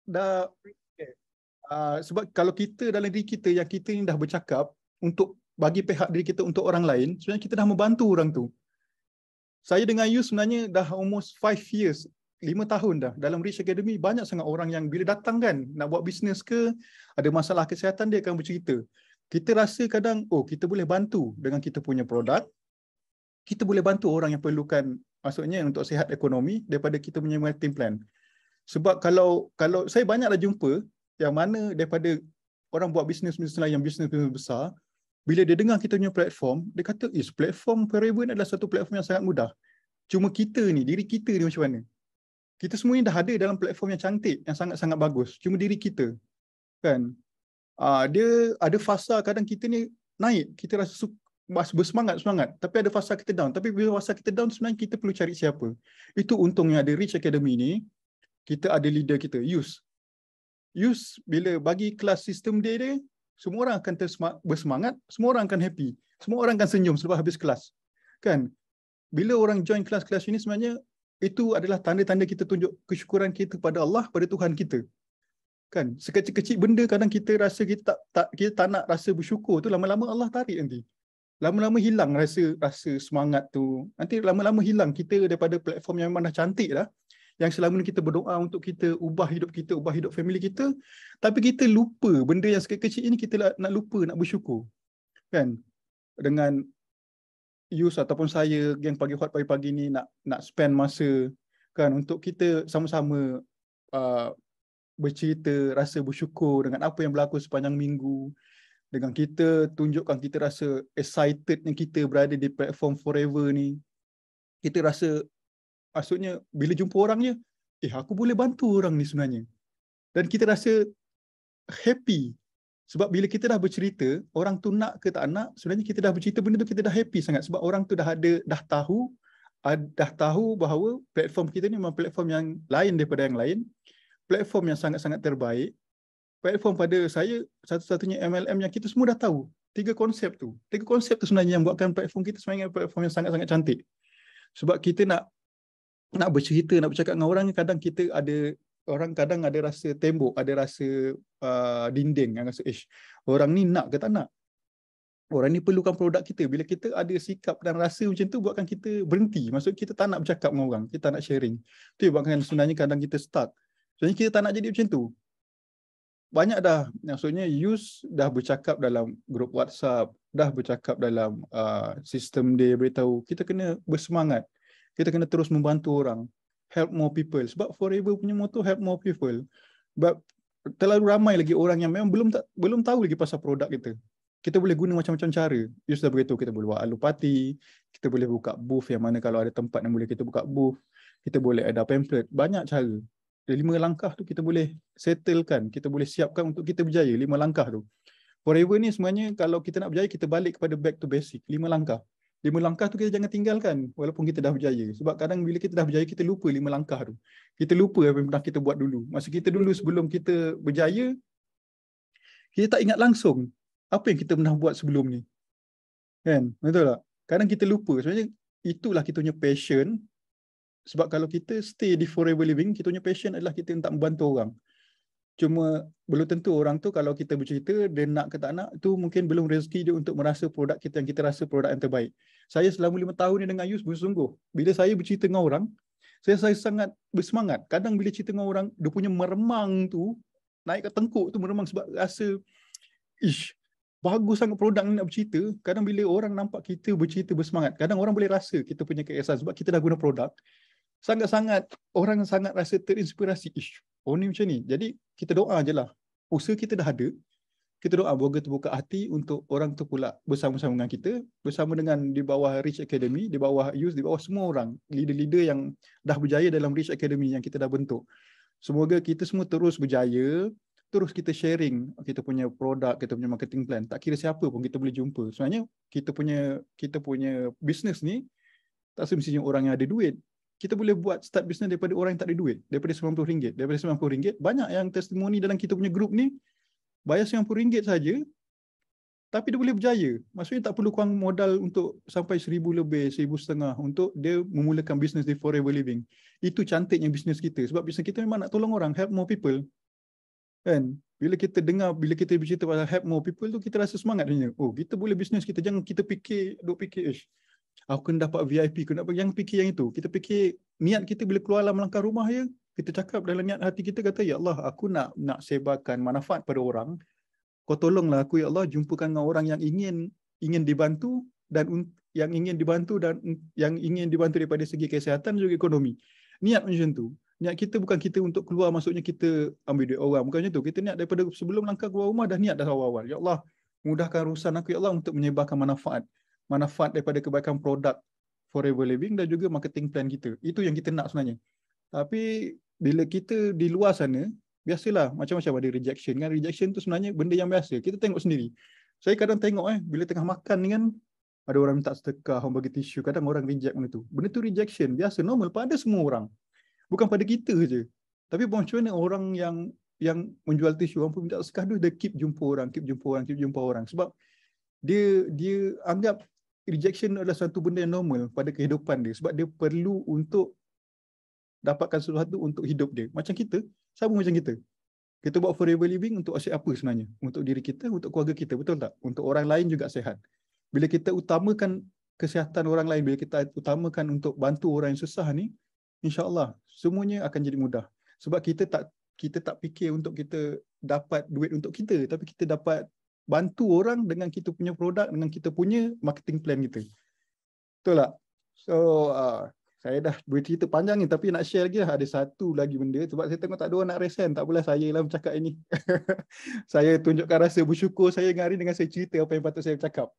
dah sebab kalau kita dalam diri kita yang kita ni dah bercakap untuk bagi pihak diri kita untuk orang lain, sebenarnya kita dah membantu orang tu. Saya dengan you sebenarnya dah almost 5 years, 5 tahun dah dalam Rich Academy. Banyak sangat orang yang bila datang kan nak buat bisnes ke, ada masalah kesihatan, dia akan bercerita. Kita rasa kadang, oh kita boleh bantu dengan kita punya produk, kita boleh bantu orang yang perlukan, maksudnya untuk sihat ekonomi daripada kita punya marketing plan. Sebab kalau saya banyaklah jumpa yang mana daripada orang buat bisnes-bisnes lain yang bisnes besar, bila dia dengar kita punya platform, dia kata, platform Forever ni adalah satu platform yang sangat mudah. Cuma kita ni, diri kita ni macam mana? Kita semua ni dah ada dalam platform yang cantik, yang sangat-sangat bagus. Cuma diri kita, kan? Dia ada fasa kadang kita ni naik, kita rasa bersemangat. Tapi ada fasa kita down. Tapi bila fasa kita down, sebenarnya kita perlu cari siapa. Itu untungnya ada Rich Academy ni, kita ada leader kita, Yus. Yus bila bagi kelas sistem dia, semua orang akan bersemangat, semua orang akan happy, semua orang akan senyum selepas habis kelas. Kan? Bila orang join kelas-kelas ini, sebenarnya itu adalah tanda-tanda kita tunjuk kesyukuran kita kepada Allah, pada Tuhan kita. Kan? Sekecil-kecil benda kadang kita rasa kita tak nak rasa bersyukur tu, lama-lama Allah tarik nanti. Lama-lama hilang rasa semangat tu. Nanti lama-lama hilang kita daripada platform yang memang dah cantik dah, yang selama ni kita berdoa untuk kita ubah hidup kita, ubah hidup family kita, tapi kita lupa benda yang sekecil ini, kita nak lupa nak bersyukur. Kan? Dengan Yus ataupun saya yang pagi hot pagi-pagi ni nak spend masa kan untuk kita sama-sama bercerita, rasa bersyukur dengan apa yang berlaku sepanjang minggu, dengan kita tunjukkan kita rasa excitednya kita berada di platform Forever ni. Kita rasa, maksudnya bila jumpa orangnya, aku boleh bantu orang ni sebenarnya. Dan kita rasa happy. Sebab bila kita dah bercerita, orang tu nak ke tak nak, sebenarnya kita dah bercerita benda tu, kita dah happy sangat. Sebab orang tu dah tahu bahawa platform kita ni memang platform yang lain daripada yang lain. Platform yang sangat-sangat terbaik. Platform pada saya, satu-satunya MLM yang kita semua dah tahu. Tiga konsep tu sebenarnya yang buatkan platform kita sebenarnya platform yang sangat-sangat cantik. Sebab kita nak bercerita, nak bercakap dengan orang, kadang kita ada, orang kadang ada rasa tembok, ada rasa dinding, yang rasa orang ni nak ke tak nak, orang ni perlukan produk kita. Bila kita ada sikap dan rasa macam tu, buatkan kita berhenti. Maksud kita tak nak bercakap dengan orang, kita nak sharing. Itu buatkan sebenarnya kadang kita stuck. Sebenarnya kita tak nak jadi macam tu. Banyak dah, maksudnya Yus dah bercakap dalam grup WhatsApp, dah bercakap dalam sistem dia, beritahu kita kena bersemangat, kita kena terus membantu orang, help more people. Sebab Forever punya motto help more people. Sebab terlalu ramai lagi orang yang memang belum tahu lagi pasal produk kita. Kita boleh guna macam-macam cara. Yus dah beritahu, kita boleh buat alupati, kita boleh buka booth, yang mana kalau ada tempat yang boleh kita buka booth, kita boleh ada pamphlet, banyak cara. 5 langkah tu kita boleh settlekan, kita boleh siapkan untuk kita berjaya. 5 langkah tu. Forever ni sebenarnya kalau kita nak berjaya, kita balik kepada back to basic. 5 langkah. 5 langkah tu kita jangan tinggalkan walaupun kita dah berjaya. Sebab kadang bila kita dah berjaya, kita lupa 5 langkah tu. Kita lupa apa yang pernah kita buat dulu. Masa kita dulu sebelum kita berjaya, kita tak ingat langsung apa yang kita pernah buat sebelum ni. Kan? Betul tak? Kadang kita lupa. Sebenarnya itulah kita punya passion. Sebab kalau kita stay di Forever Living, kita punya passion adalah kita nak membantu orang. Cuma belum tentu orang tu kalau kita bercerita, dia nak ke tak nak, tu mungkin belum rezeki dia untuk merasa produk kita yang kita rasa produk yang terbaik. Saya selama 5 tahun ni dengan Yus bersungguh. Bila saya bercerita dengan orang, saya sangat bersemangat. Kadang bila cerita dengan orang, dia punya meremang tu, naik ke tengkuk tu meremang sebab rasa, bagus sangat produk ni nak bercerita. Kadang bila orang nampak kita bercerita bersemangat, kadang orang boleh rasa kita punya keesasan sebab kita dah guna produk. Sangat-sangat, orang sangat rasa terinspirasi. Ni macam ni. Jadi, kita doa je lah. Usaha kita dah ada. Kita doa moga terbuka hati untuk orang tu pula bersama-sama dengan kita, bersama dengan di bawah Rich Academy, di bawah Yus, di bawah semua orang, leader-leader yang dah berjaya dalam Rich Academy yang kita dah bentuk. Semoga kita semua terus berjaya, terus kita sharing kita punya produk, kita punya marketing plan. Tak kira siapa pun kita boleh jumpa. Sebenarnya, kita punya business ni, tak semestinya orang yang ada duit. Kita boleh buat start business daripada orang yang tak ada duit. Daripada RM90. Daripada RM90. Banyak yang testimoni dalam kita punya grup ni, bayar RM90 saja, tapi dia boleh berjaya. Maksudnya tak perlu kurang modal untuk sampai RM1,000 lebih, RM1,500 untuk dia memulakan bisnes di Forever Living. Itu cantiknya bisnes kita. Sebab bisnes kita memang nak tolong orang, help more people. Kan? Bila kita dengar, bila kita bercerita pasal help more people tu, kita rasa semangat sebenarnya. Oh, kita boleh bisnes kita. Jangan kita fikir, aku kena dapat VIP, kena dapat, yang fikir yang itu. Kita fikir niat kita bila keluar dalam melangkah rumah ya, kita cakap dalam niat hati kita, kata, ya Allah, aku nak sebarkan manfaat pada orang. Kau tolonglah aku, ya Allah, jumpakan dengan orang yang ingin dibantu dan yang ingin dibantu daripada segi kesihatan dan juga ekonomi. Niat macam tu. Niat kita bukan kita untuk keluar, maksudnya kita ambil duit orang. Bukan macam tu. Kita niat daripada sebelum langkah keluar rumah, dah niat dah awal-awal. Ya Allah, mudahkan urusan aku, ya Allah, untuk menyebarkan manfaat daripada kebaikan produk Forever Living dan juga marketing plan kita. Itu yang kita nak sebenarnya. Tapi bila kita di luar sana, biasalah macam-macam ada rejection kan. Rejection tu sebenarnya benda yang biasa. Kita tengok sendiri. Saya kadang tengok bila tengah makan ni kan, ada orang minta sedekah, orang bagi tisu, kadang orang reject benda tu. Benda tu rejection, biasa, normal pada semua orang. Bukan pada kita je. Tapi macam mana orang yang menjual tisu, orang pun minta sedekah tu, dia keep jumpa orang. Sebab dia anggap rejection adalah satu benda yang normal pada kehidupan dia. Sebab dia perlu untuk dapatkan sesuatu untuk hidup dia. Macam kita, sama macam kita. Kita buat Forever Living untuk asyik apa sebenarnya? Untuk diri kita, untuk keluarga kita, betul tak? Untuk orang lain juga sihat. Bila kita utamakan kesihatan orang lain, bila kita utamakan untuk bantu orang yang susah ni, insya-Allah semuanya akan jadi mudah. Sebab kita tak fikir untuk kita dapat duit untuk kita, tapi kita dapat bantu orang dengan kita punya produk, dengan kita punya marketing plan kita. Betul tak? So, saya dah bercerita panjang ni, tapi nak share lagi lah. Ada satu lagi benda, sebab saya tengok tak ada orang nak resen, tak apalah saya lah bercakap ini. Saya tunjukkan rasa bersyukur saya hari dengan saya cerita apa yang patut saya bercakap.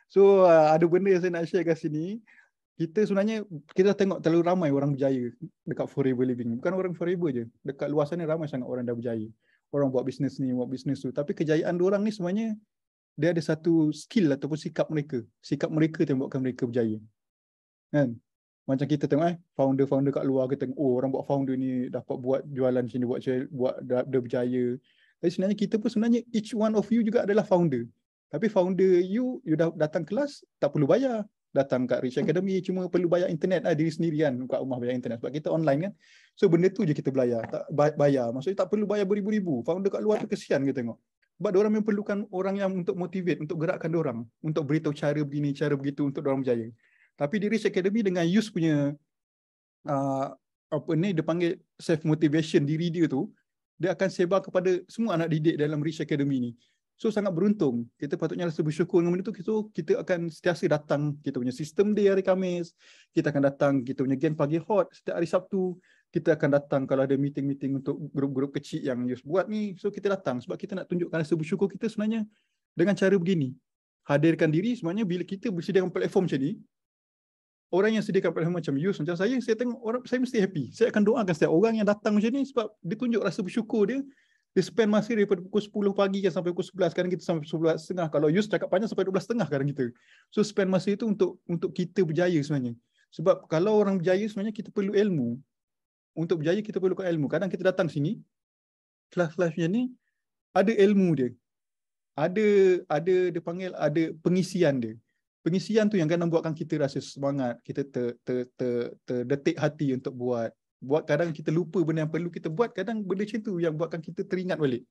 So, ada benda yang saya nak share kat sini. Kita sebenarnya, kita tengok terlalu ramai orang berjaya dekat Forever Living. Bukan orang Forever je. Dekat luar sana ramai sangat orang dah berjaya. Orang buat bisnes ni, buat bisnes tu. Tapi kejayaan diorang ni sebenarnya, dia ada satu skill ataupun sikap mereka. Sikap mereka yang buatkan mereka berjaya. Kan? Macam kita tengok founder-founder kat luar, kita tengok, oh orang buat founder ni dapat buat jualan sini, buat dia berjaya. Tapi sebenarnya kita pun sebenarnya each one of you juga adalah founder. Tapi founder you dah datang kelas, tak perlu bayar. Datang kat Rich Academy, cuma perlu bayar internet diri sendiri kan, kat rumah bayar internet. Sebab kita online kan. So benda tu je kita bayar. Maksudnya tak perlu bayar beribu-ribu. Founder kat luar tu kesian kita tengok. Sebab diorang memerlukan orang yang untuk motivate, untuk gerakkan diorang. Untuk beritahu cara begini, cara begitu untuk diorang berjaya. Tapi di Rich Academy dengan Yus punya dia panggil self motivation diri dia tu, dia akan sebar kepada semua anak didik dalam Rich Academy ni. So sangat beruntung. Kita patutnya rasa bersyukur dengan benda tu. So kita akan sentiasa datang kita punya sistem day hari Khamis. Kita akan datang kita punya Gen Pagi Hot setiap hari Sabtu. Kita akan datang kalau ada meeting-meeting untuk grup-grup kecil yang Yus buat ni. So kita datang sebab kita nak tunjukkan rasa bersyukur kita sebenarnya dengan cara begini. Hadirkan diri sebenarnya bila kita bersediakan platform macam ni. Orang yang sediakan platform macam Yus, macam saya tengok orang, saya mesti happy. Saya akan doakan setiap orang yang datang macam ni sebab dia tunjuk rasa bersyukur dia. Dia spend masa daripada pukul 10 pagi sampai pukul 11. Kadang kita sampai 11.30. Kalau Yus cakap panjang sampai 12.30 kadang kita. So spend masa itu untuk kita berjaya sebenarnya. Sebab kalau orang berjaya sebenarnya kita perlu ilmu. Untuk berjaya kita perlukan ilmu. Kadang kita datang sini, kelas-kelas macam ni, ada ilmu dia. Ada dia panggil, ada pengisian dia. Pengisian tu yang kadang buatkan kita rasa semangat, kita terdetik hati untuk buat kadang kita lupa benda yang perlu kita buat, kadang benda macam tu yang buatkan kita teringat balik.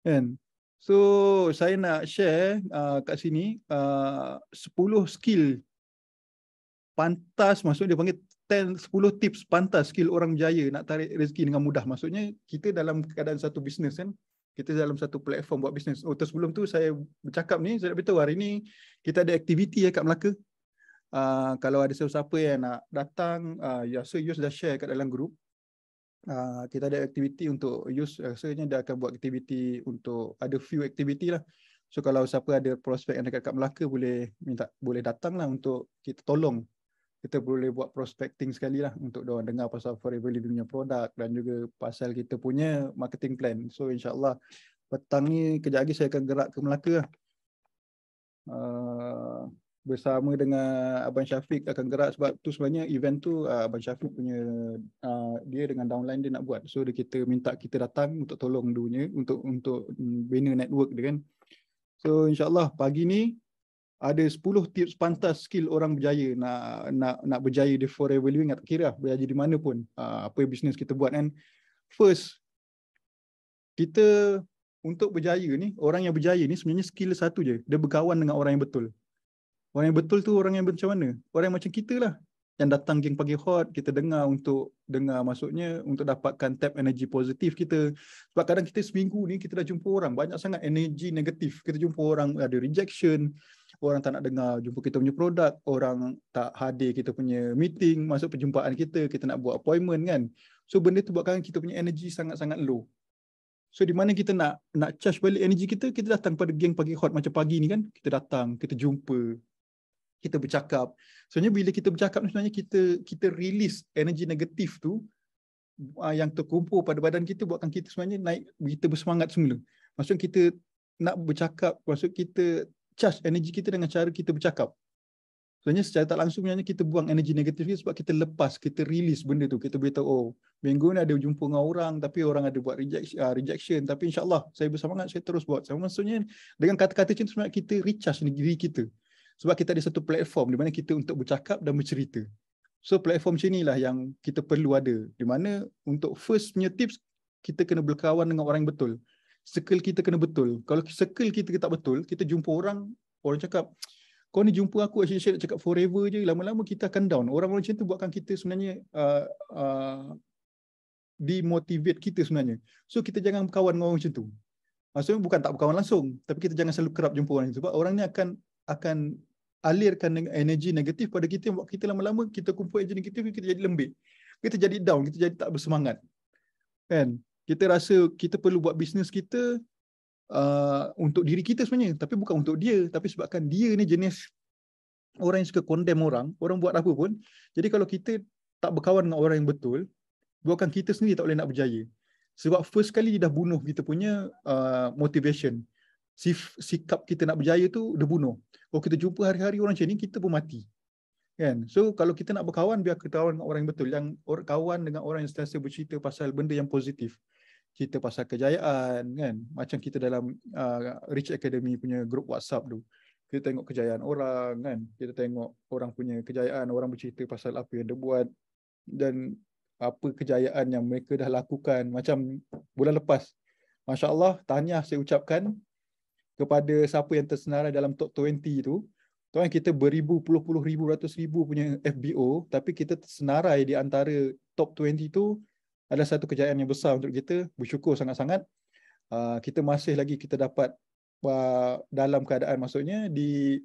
Kan? So, saya nak share kat sini 10 skill pantas, maksudnya dia panggil 10 tips pantas skill orang berjaya nak tarik rezeki dengan mudah. Maksudnya kita dalam keadaan satu bisnes kan, kita dalam satu platform buat bisnes. Oh, sebelum tu saya bercakap ni, saya nak beritahu hari ni kita ada aktiviti kat Melaka. Kalau ada siapa-siapa yang nak datang, so Yus dah share kat dalam grup. Kita ada aktiviti untuk Yus, rasanya dia akan buat aktiviti untuk, ada few aktiviti lah. So kalau siapa ada prospek yang dekat Melaka, boleh datang lah untuk kita tolong. Kita boleh buat prospecting sekali lah untuk diorang dengar pasal Forever Living punya produk dan juga pasal kita punya marketing plan. So insyaAllah petang ni kejap lagi saya akan gerak ke Melaka lah. Bersama dengan Abang Syafiq akan gerak sebab tu sebenarnya event tu Abang Syafiq punya dia dengan downline dia nak buat. So kita minta kita datang untuk tolong dunia untuk bina network dia kan. So insyaAllah pagi ni ada 10 tips pantas skill orang berjaya nak berjaya di Forever Living, tak kira berjaya di mana pun apa bisnes kita buat kan. First kita untuk berjaya ni, orang yang berjaya ni sebenarnya skill satu je. Dia berkawan dengan orang yang betul. Orang yang betul tu orang yang macam mana? Orang yang macam kita lah. Yang datang geng pagi hot, kita dengar maksudnya untuk dapatkan tap energi positif kita. Sebab kadang kita seminggu ni kita dah jumpa orang, banyak sangat energi negatif. Kita jumpa orang ada rejection, orang tak nak dengar jumpa kita punya produk, orang tak hadir kita punya meeting, masuk perjumpaan kita nak buat appointment kan. So benda tu buatkan kita punya energi sangat-sangat low. So di mana kita nak charge balik energi kita, kita datang pada geng pagi hot macam pagi ni kan. Kita datang, kita jumpa, kita bercakap. Sebenarnya bila kita bercakap ni sebenarnya kita release energi negatif tu yang terkumpul pada badan kita, buatkan kita sebenarnya naik, kita bersemangat semula. Maksudnya kita nak bercakap, maksud kita charge energi kita dengan cara kita bercakap. Sebenarnya secara tak langsung sebenarnya kita buang energi negatif kita sebab kita lepas, kita release benda tu. Kita beritahu, oh minggu ni ada jumpa dengan orang tapi orang ada buat rejection, tapi insyaAllah saya bersemangat, saya terus buat. Maksudnya dengan kata-kata macam tu sebenarnya kita recharge diri kita. Sebab kita ada satu platform di mana kita untuk bercakap dan bercerita. So platform macam inilah yang kita perlu ada. Di mana untuk first punya tips, kita kena berkawan dengan orang yang betul. Circle kita kena betul. Kalau circle kita tak betul, kita jumpa orang cakap, kau ni jumpa aku asyik nak cakap forever je, lama-lama kita akan down. Orang-orang macam tu buatkan kita sebenarnya demotivate kita sebenarnya. So kita jangan berkawan dengan orang macam tu. Maksudnya bukan tak berkawan langsung, tapi kita jangan selalu kerap jumpa orang itu. Sebab orang ni akan alirkan energi negatif pada kita, buat kita lama-lama kita kumpul energi negatif, kita jadi lembik, kita jadi down, kita jadi tak bersemangat kan. Kita rasa kita perlu buat bisnes kita untuk diri kita sebenarnya, tapi bukan untuk dia, tapi sebabkan dia ni jenis orang yang suka condemn orang buat apa pun. Jadi kalau kita tak berkawan dengan orang yang betul, buatkan kita sendiri tak boleh nak berjaya. Sebab first kali dia dah bunuh kita punya motivation. Sikap kita nak berjaya tu dia bunuh. Kalau kita jumpa hari-hari orang macam ni, kita pun mati. Kan? So kalau kita nak berkawan, biar kita kawan dengan orang yang betul. Yang kawan dengan orang yang sentiasa bercerita pasal benda yang positif. Cerita pasal kejayaan kan. Macam kita dalam Rich Academy punya grup WhatsApp tu. Kita tengok kejayaan orang kan. Kita tengok orang punya kejayaan, orang bercerita pasal apa yang dia buat dan apa kejayaan yang mereka dah lakukan. Macam bulan lepas, Masya Allah, tahniah saya ucapkan kepada siapa yang tersenarai dalam top 20 tu. Tuan, kita beribu, puluh ribu, ratus ribu punya FBO, tapi kita tersenarai di antara top 20 tu adalah satu kejayaan yang besar untuk kita. Bersyukur sangat-sangat. Kita masih lagi kita dapat dalam keadaan, maksudnya di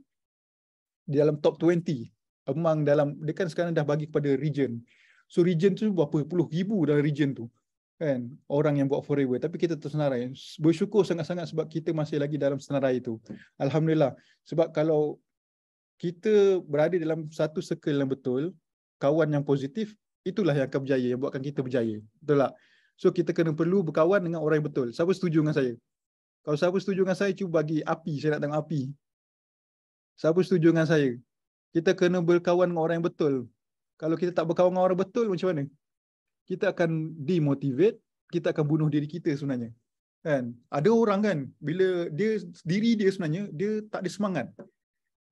dalam top 20. Among dalam, dia kan sekarang dah bagi kepada region. So region tu berapa puluh ribu dalam region tu. Kan, orang yang buat forever, tapi kita tersenarai. Bersyukur sangat-sangat sebab kita masih lagi dalam senarai itu. Alhamdulillah. Sebab kalau kita berada dalam satu circle yang betul, kawan yang positif, itulah yang akan berjaya, yang buatkan kita berjaya. Betul tak? So kita kena perlu berkawan dengan orang yang betul. Siapa setuju dengan saya? Kalau siapa setuju dengan saya, cuba bagi api, saya nak tengok api. Siapa setuju dengan saya? Kita kena berkawan dengan orang yang betul. Kalau kita tak berkawan dengan orang betul, macam mana? Kita akan demotivate, kita akan bunuh diri kita sebenarnya. Kan? Ada orang kan, bila diri dia sebenarnya, dia tak ada semangat.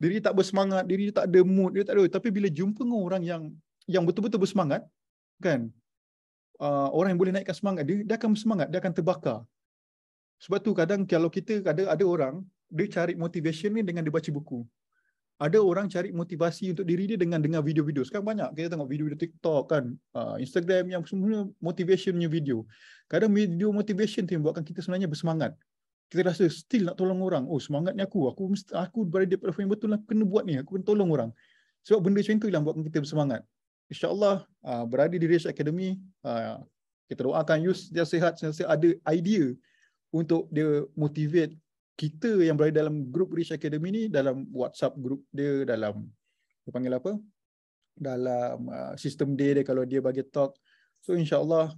Diri tak bersemangat, diri tak ada mood, dia tak ada. Tapi bila jumpa dengan orang yang betul-betul bersemangat, kan? Orang yang boleh naikkan semangat dia akan bersemangat, dia akan terbakar. Sebab tu kadang kalau kita ada orang, dia cari motivation ni dengan dia baca buku. Ada orang cari motivasi untuk diri dia dengan dengar video-video. Sekarang banyak kita tengok video-video TikTok kan, Instagram yang semua motivationnya video. Kadang video motivation tu yang buatkan kita sebenarnya bersemangat. Kita rasa still nak tolong orang. Oh, semangatnya aku berada di platform yang betul lah, aku kena buat ni, aku kena tolong orang. Sebab benda macam tu yang buatkan kita bersemangat. InsyaAllah berada di Rich Academy, kita doakan Yus dia sihat, sentiasa ada idea untuk dia motivate kita yang berada dalam grup Rich Academy ni, dalam WhatsApp grup dia, dalam dia panggil apa, dalam sistem dia kalau dia bagi talk. So insyaAllah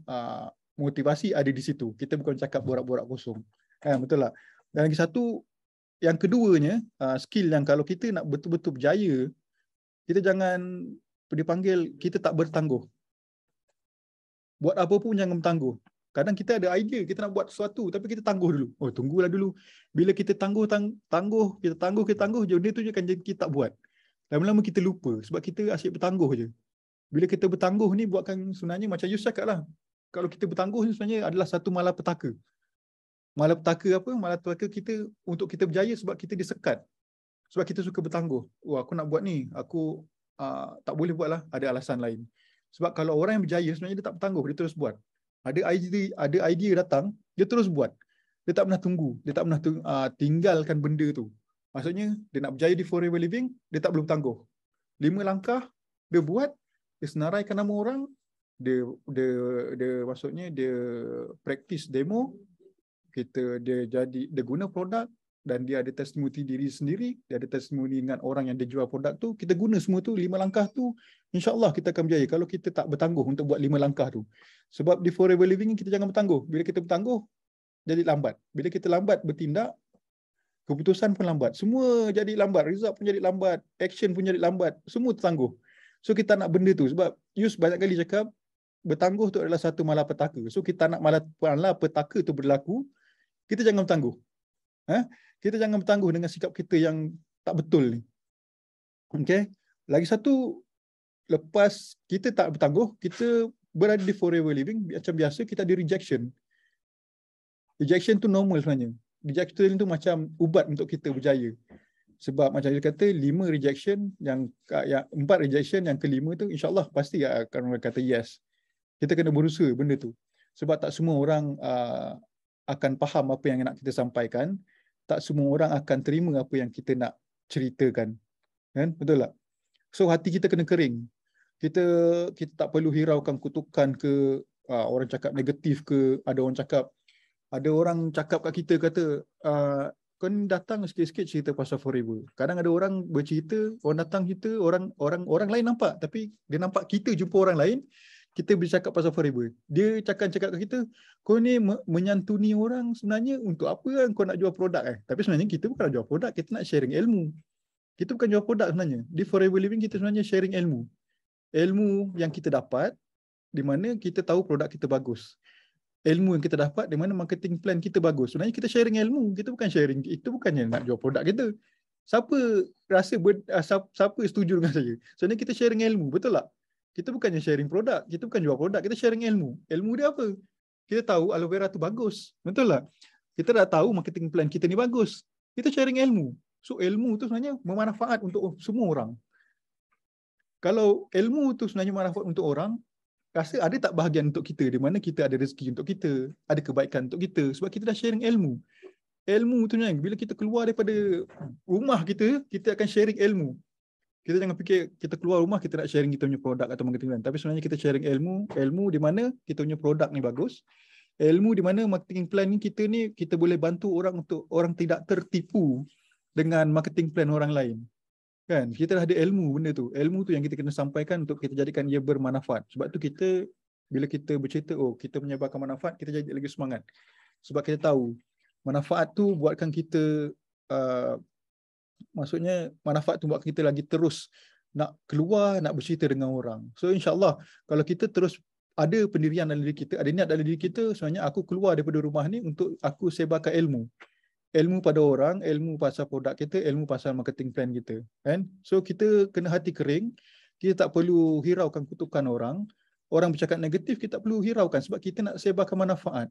motivasi ada di situ. Kita bukan cakap borak-borak kosong. Betul lah. Dan lagi satu, yang keduanya, skill yang kalau kita nak betul-betul berjaya, kita jangan dipanggil, kita tak bertangguh. Buat apa pun jangan bertangguh. Kadang kita ada idea, kita nak buat sesuatu, tapi kita tangguh dulu. Oh, tunggulah dulu. Bila kita tangguh, benda tu je akan jadi kita tak buat. Lama-lama kita lupa, sebab kita asyik bertangguh je. Bila kita bertangguh ni, buatkan sebenarnya macam Yus cakap lah. Kalau kita bertangguh ni sebenarnya adalah satu malapetaka. Malapetaka apa? Malapetaka kita untuk kita berjaya sebab kita disekat. Sebab kita suka bertangguh. Wah, aku nak buat ni, aku tak boleh buat lah, ada alasan lain. Sebab kalau orang yang berjaya sebenarnya dia tak bertangguh, dia terus buat. Ada idea datang, dia terus buat. Dia tak pernah tunggu, dia tak pernah tinggalkan benda tu. Maksudnya dia nak berjaya di Forever Living, dia tak perlu bertangguh. 5 langkah dia buat, dia senaraikan nama orang, dia maksudnya dia practice demo, dia guna produk, dan dia ada testimoni diri sendiri, dia ada testimoni dengan orang yang dia jual produk tu, kita guna semua tu, 5 langkah tu, insya-Allah kita akan berjaya kalau kita tak bertangguh untuk buat 5 langkah tu. Sebab di Forever Living kita jangan bertangguh. Bila kita bertangguh, jadi lambat. Bila kita lambat bertindak, keputusan pun lambat. Semua jadi lambat, result pun jadi lambat, action pun jadi lambat, semua tertangguh. So kita nak benda tu, sebab Yus banyak kali cakap, bertangguh tu adalah satu malapetaka. So kita nak malapetaka tu berlaku, kita jangan bertangguh. Kita jangan bertangguh dengan sikap kita yang tak betul ni. Okay. Lagi satu, lepas kita tak bertangguh, kita berada di Forever Living, macam biasa kita ada rejection. Rejection tu normal sebenarnya. Rejection tu macam ubat untuk kita berjaya. Sebab macam dia kata, 5 rejection, yang 4 rejection, yang kelima tu insya-Allah pasti akan orang kata yes. Kita kena berusaha benda tu. Sebab tak semua orang akan faham apa yang nak kita sampaikan. Tak semua orang akan terima apa yang kita nak ceritakan. Kan? Betul tak? So hati kita kena kering. Kita tak perlu hiraukan kutukan ke, orang cakap negatif ke, ada orang cakap kat kita kata, kau ni datang sikit-sikit cerita pasal Forever. Kadang ada orang bercerita, orang datang cerita, orang lain nampak, tapi dia nampak kita jumpa orang lain, kita bercakap pasal Forever. Dia cakap kat kita, kau ni menyantuni orang sebenarnya untuk apa kan kau nak jual produk Tapi sebenarnya kita bukan nak jual produk, kita nak sharing ilmu. Kita bukan jual produk sebenarnya. Di Forever Living kita sebenarnya sharing ilmu. Ilmu yang kita dapat, di mana kita tahu produk kita bagus. Ilmu yang kita dapat, di mana marketing plan kita bagus. Sebenarnya kita sharing ilmu, kita bukan sharing, itu bukannya nak jual produk kita. Siapa setuju dengan saya? Sebenarnya kita sharing ilmu, betul tak? Kita bukannya sharing produk, kita bukan jual produk, kita sharing ilmu. Ilmu dia apa? Kita tahu aloe vera tu bagus, betul tak? Kita dah tahu marketing plan kita ni bagus. Kita sharing ilmu. So ilmu tu sebenarnya bermanfaat untuk semua orang. Kalau ilmu tu sebenarnya bermanfaat untuk orang, rasa ada tak bahagian untuk kita, di mana kita ada rezeki untuk kita, ada kebaikan untuk kita, sebab kita dah sharing ilmu. Ilmu tu sebenarnya, bila kita keluar daripada rumah kita akan sharing ilmu. Kita jangan fikir kita keluar rumah kita nak sharing kita punya produk atau marketing plan. Tapi sebenarnya kita sharing ilmu di mana kita punya produk ni bagus. Ilmu di mana marketing plan ni kita boleh bantu orang untuk orang tidak tertipu dengan marketing plan orang lain. Kan? Kita dah ada ilmu benda tu. Ilmu tu yang kita kena sampaikan untuk kita jadikan ia bermanfaat. Sebab tu kita bila kita bercerita, kita menyebarkan manfaat, kita jadi lagi semangat. Sebab kita tahu manfaat tu buatkan kita maksudnya manfaat tu buat kita lagi terus nak keluar, nak bercerita dengan orang. So insya-Allah kalau kita terus ada pendirian dalam diri kita, ada niat dalam diri kita, sebenarnya aku keluar daripada rumah ni untuk aku sebarkan ilmu. Ilmu pada orang, ilmu pasal produk kita, ilmu pasal marketing plan kita, kan? So kita kena hati kering, kita tak perlu hiraukan kutukan orang. Orang bercakap negatif kita tak perlu hiraukan sebab kita nak sebarkan manfaat.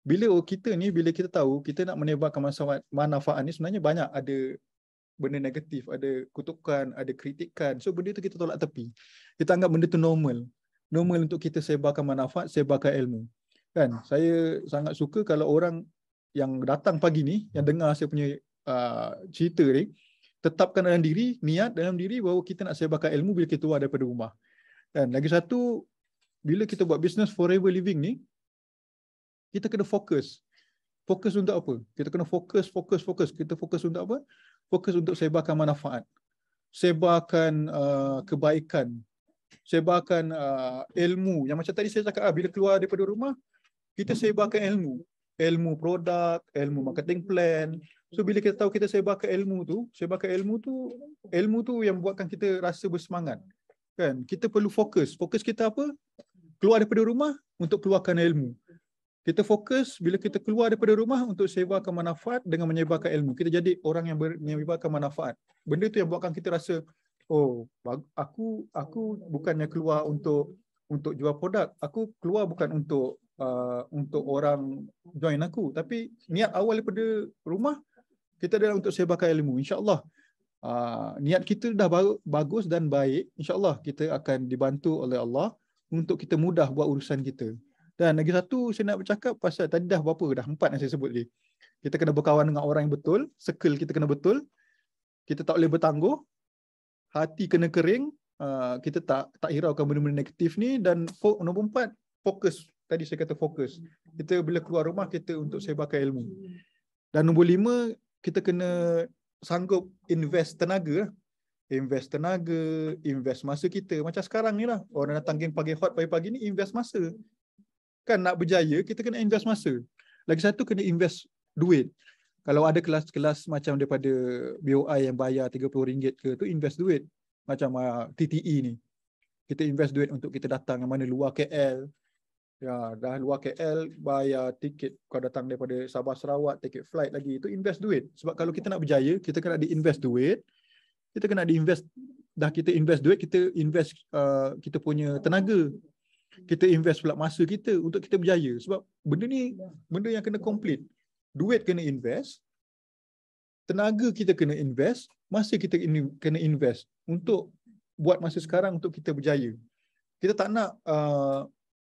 Bila kita tahu kita nak menebarkan manfaat ni, sebenarnya banyak ada benda negatif, ada kutukan, ada kritikan. So benda tu kita tolak tepi. Kita anggap benda tu normal. Normal untuk kita sebarkan manfaat, sebarkan ilmu. Kan? Saya sangat suka kalau orang yang datang pagi ni, yang dengar saya punya cerita ni, tetapkan dalam diri, niat dalam diri bahawa kita nak sebarkan ilmu bila kita keluar daripada rumah. Dan lagi satu, bila kita buat business Forever Living ni, kita kena fokus. Fokus untuk apa? Kita kena fokus. Kita fokus untuk apa? Fokus untuk sebarkan manfaat. Sebarkan kebaikan. Sebarkan ilmu. Yang macam tadi saya cakap, bila keluar daripada rumah, kita sebarkan ilmu. Ilmu produk, ilmu marketing plan. So bila kita tahu kita sebarkan ilmu tu yang buatkan kita rasa bersemangat. Kan? Kita perlu fokus. Fokus kita apa? Keluar daripada rumah untuk keluarkan ilmu. Kita fokus bila kita keluar daripada rumah untuk sebarkan manfaat dengan menyebarkan ilmu. Kita jadi orang yang menyebarkan manfaat. Benda tu yang buatkan kita rasa, aku bukannya keluar untuk jual produk. Aku keluar bukan untuk untuk orang join aku. Tapi niat awal daripada rumah, kita adalah untuk sebarkan ilmu. InsyaAllah niat kita dah bagus dan baik. InsyaAllah kita akan dibantu oleh Allah untuk kita mudah buat urusan kita. Dan lagi satu saya nak bercakap pasal tadi dah berapa? Dah 4 yang saya sebut tadi. Kita kena berkawan dengan orang yang betul, circle kita kena betul. Kita tak boleh bertangguh, hati kena kering, kita tak hiraukan benda-benda negatif ni. Dan nombor 4, fokus. Tadi saya kata fokus. Kita bila keluar rumah kita untuk sebarkan ilmu. Dan nombor 5, kita kena sanggup invest tenaga. Invest tenaga, invest masa kita. Macam sekarang ni lah, orang datang geng pagi hot pagi-pagi ni, invest masa. Kan nak berjaya, kita kena invest masa. Lagi satu, kena invest duit. Kalau ada kelas-kelas macam daripada BOI yang bayar RM30 ke, tu invest duit. Macam TTE ni. Kita invest duit untuk kita datang yang mana luar KL. Ya, dah luar KL, bayar tiket kau datang daripada Sabah Sarawak, tiket flight lagi. Itu invest duit. Sebab kalau kita nak berjaya, kita kena diinvest duit. Kita kena diinvest, dah kita invest duit, kita invest kita punya tenaga. Kita invest pula masa kita untuk kita berjaya. Sebab benda ni, benda yang kena complete. Duit kena invest, tenaga kita kena invest, masa kita kena invest untuk buat masa sekarang untuk kita berjaya. Kita tak nak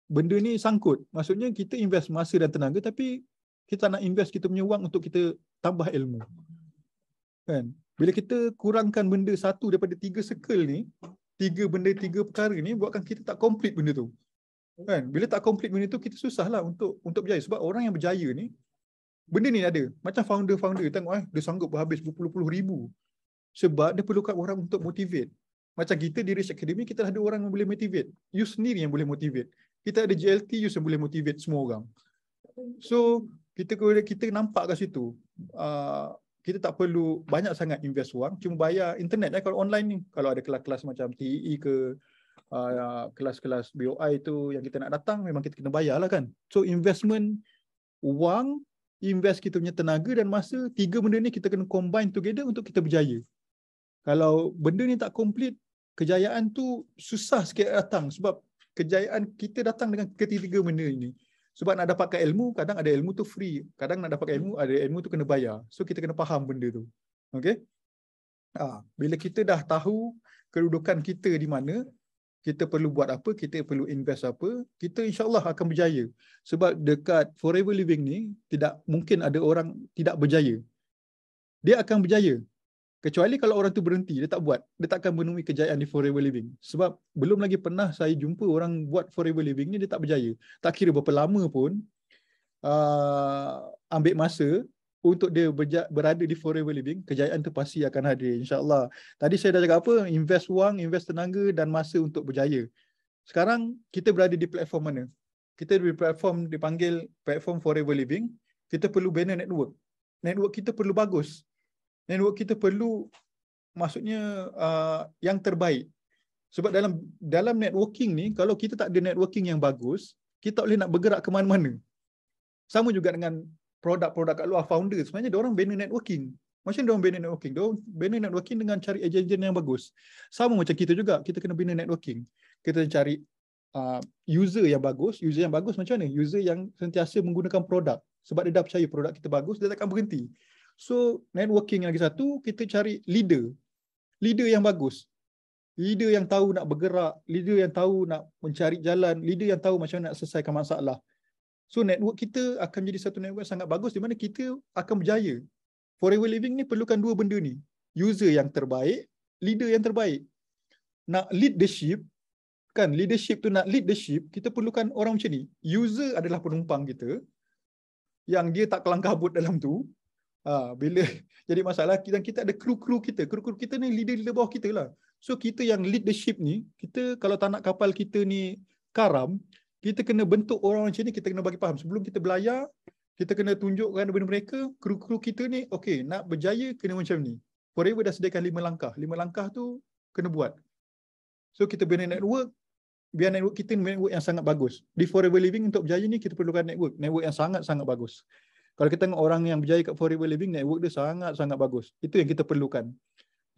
benda ni sangkut. Maksudnya kita invest masa dan tenaga tapi kita nak invest kita punya wang untuk kita tambah ilmu. Kan? Bila kita kurangkan benda satu daripada 3 circle ni, 3 perkara ni buatkan kita tak complete benda tu. Kan? Bila tak complete benda tu, kita susahlah untuk berjaya. Sebab orang yang berjaya ni, benda ni ada. Macam founder tengok dia sanggup berhabis berpuluh-puluh ribu. Sebab dia perlukan orang untuk motivate. Macam kita di Rich Academy, kita ada orang yang boleh motivate. You sendiri yang boleh motivate. Kita ada JLT, you yang boleh motivate semua orang. So, kita nampak kat situ. Kita tak perlu banyak sangat invest wang, cuma bayar internet kalau online ni. Kalau ada kelas-kelas macam TEE ke, kelas-kelas BOI tu yang kita nak datang, memang kita kena bayar lah kan. So, investment wang, invest kita punya tenaga dan masa, 3 benda ni kita kena combine together untuk kita berjaya. Kalau benda ni tak complete, kejayaan tu susah sikit datang sebab kejayaan kita datang dengan ketiga benda ini. Sebab nak dapatkan ilmu, kadang ada ilmu tu free. Kadang nak dapatkan ilmu, ada ilmu tu kena bayar. So kita kena faham benda tu. Okay? Bila kita dah tahu kedudukan kita di mana, kita perlu buat apa, kita perlu invest apa, kita insyaAllah akan berjaya. Sebab dekat Forever Living ni, tidak mungkin ada orang tidak berjaya. Dia akan berjaya. Kecuali kalau orang tu berhenti, dia tak buat. Dia tak akan menemui kejayaan di Forever Living. Sebab belum lagi pernah saya jumpa orang buat Forever Living ni, dia tak berjaya. Tak kira berapa lama pun, ambil masa untuk dia berada di Forever Living, kejayaan tu pasti akan hadir, insyaAllah. Tadi saya dah cakap apa? Invest wang, invest tenaga dan masa untuk berjaya. Sekarang, kita berada di platform mana? Kita di platform dipanggil platform Forever Living. Kita perlu bina network. Network kita perlu bagus. Network kita perlu, maksudnya yang terbaik. Sebab dalam networking ni, kalau kita tak ada networking yang bagus, kita tak boleh nak bergerak ke mana-mana. Sama juga dengan produk-produk kat luar, founder sebenarnya diorang bina networking. Macam diorang bina networking? Diorang bina networking dengan cari ejen-ejen yang bagus. Sama macam kita juga, kita kena bina networking. Kita cari user yang bagus. User yang bagus macam mana? User yang sentiasa menggunakan produk. Sebab dia dah percaya produk kita bagus, dia takkan berhenti. So, networking lagi satu, kita cari leader. Leader yang bagus. Leader yang tahu nak bergerak, leader yang tahu nak mencari jalan, leader yang tahu macam mana nak selesaikan masalah. So, network kita akan menjadi satu network yang sangat bagus di mana kita akan berjaya. Forever Living ni perlukan 2 benda ni. User yang terbaik, leader yang terbaik. Nak leadership, kan? Leadership tu nak leadership, kita perlukan orang macam ni. User adalah penumpang kita, yang dia tak kelang kabut dalam tu. Bila jadi masalah, kita ada kru-kru kita. Kru-kru kita ni leader-leader bawah kita lah. So kita yang leadership ni, kita kalau tak nak kapal kita ni karam, kita kena bentuk orang macam ni, kita kena bagi faham. Sebelum kita belayar, kita kena tunjukkan kepada mereka, kru-kru kita ni, okay, nak berjaya kena macam ni. Forever dah sediakan 5 langkah. 5 langkah tu kena buat. So kita bina network, biar network kita network yang sangat bagus. Di Forever Living untuk berjaya ni, kita perlukan network. Network yang sangat-sangat bagus. Kalau kita tengok orang yang berjaya kat Forever Living, network dia sangat-sangat bagus. Itu yang kita perlukan.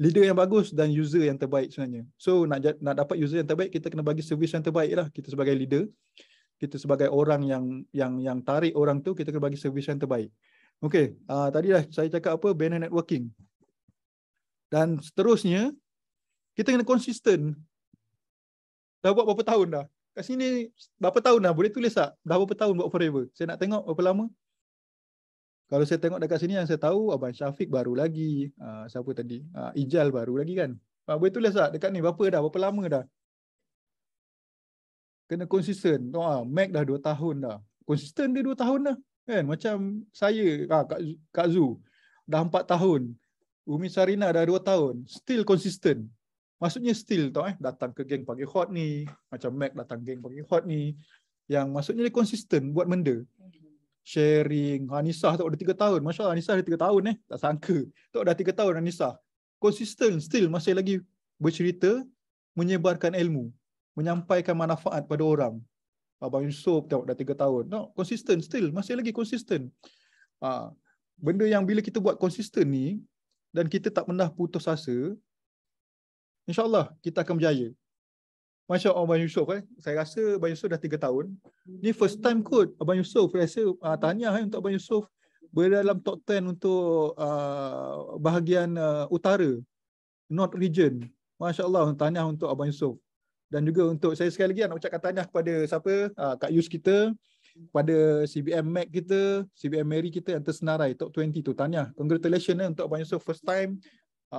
Leader yang bagus dan user yang terbaik sebenarnya. So nak dapat user yang terbaik, kita kena bagi servis yang terbaik lah. Kita sebagai leader, Kita sebagai orang yang tarik orang tu, kita kena bagi servis yang terbaik. Okey, tadi dah saya cakap apa, banner networking. Dan seterusnya, kita kena konsisten. Dah buat berapa tahun dah? Kat sini berapa tahun dah? Boleh tulis tak? Dah berapa tahun buat Forever? Saya nak tengok berapa lama. Kalau saya tengok dekat sini yang saya tahu, Abang Syafiq baru lagi. Siapa tadi? Ijal baru lagi kan? Boleh tulis tak dekat ni? Berapa dah? Berapa lama dah? Kena konsisten. Mac dah 2 tahun dah. Konsisten dia 2 tahun dah. Kan? Macam saya, Kak Zu, dah 4 tahun. Umi Sarina dah 2 tahun. Still konsisten. Maksudnya still tau datang ke geng pagi hot ni. Macam Mac datang geng pagi hot ni. Yang maksudnya dia konsisten buat benda. Sharing. Anisah tu dah 3 tahun. Masya Allah Anisah dah 3 tahun Tak sangka. Tu dah 3 tahun Anisah. Konsisten still masih lagi bercerita, menyebarkan ilmu, menyampaikan manfaat pada orang. Abang Yusof tengok dah 3 tahun. No, konsisten still, masih lagi konsisten. Benda yang bila kita buat konsisten ni dan kita tak pernah putus asa, insya-Allah kita akan berjaya. Masya Allah Abang Yusof Saya rasa Abang Yusof dah 3 tahun. Ni first time kot Abang Yusof rasa tahniah untuk Abang Yusof berada dalam top 10 untuk bahagian utara, North Region. Masya Allah, tahniah untuk Abang Yusof. Dan juga untuk saya sekali lagi nak ucapkan tahniah kepada siapa? Kak Yus kita, pada CBM Mac kita, CBM Mary kita yang tersenarai top 20 tu. Tahniah. Congratulations untuk Abang Yusof first time.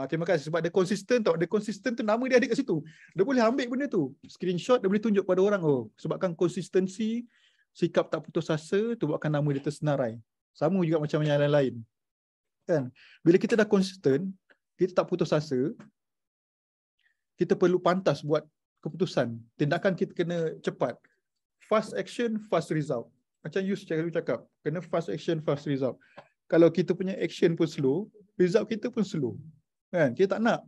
Terima kasih sebab dia konsisten tau. Dia konsisten tu nama dia ada kat situ. Dia boleh ambil benda tu. Screenshot dia boleh tunjuk pada orang. Sebabkan konsistensi, sikap tak putus asa tu buatkan nama dia tersenarai. Sama juga macam yang lain-lain. Kan? Bila kita dah konsisten, kita tak putus asa, kita perlu pantas buat keputusan. Tindakan kita kena cepat. Fast action, fast result. Macam you cakap, kena fast action, fast result. Kalau kita punya action pun slow, result kita pun slow. Kan? Kita tak nak.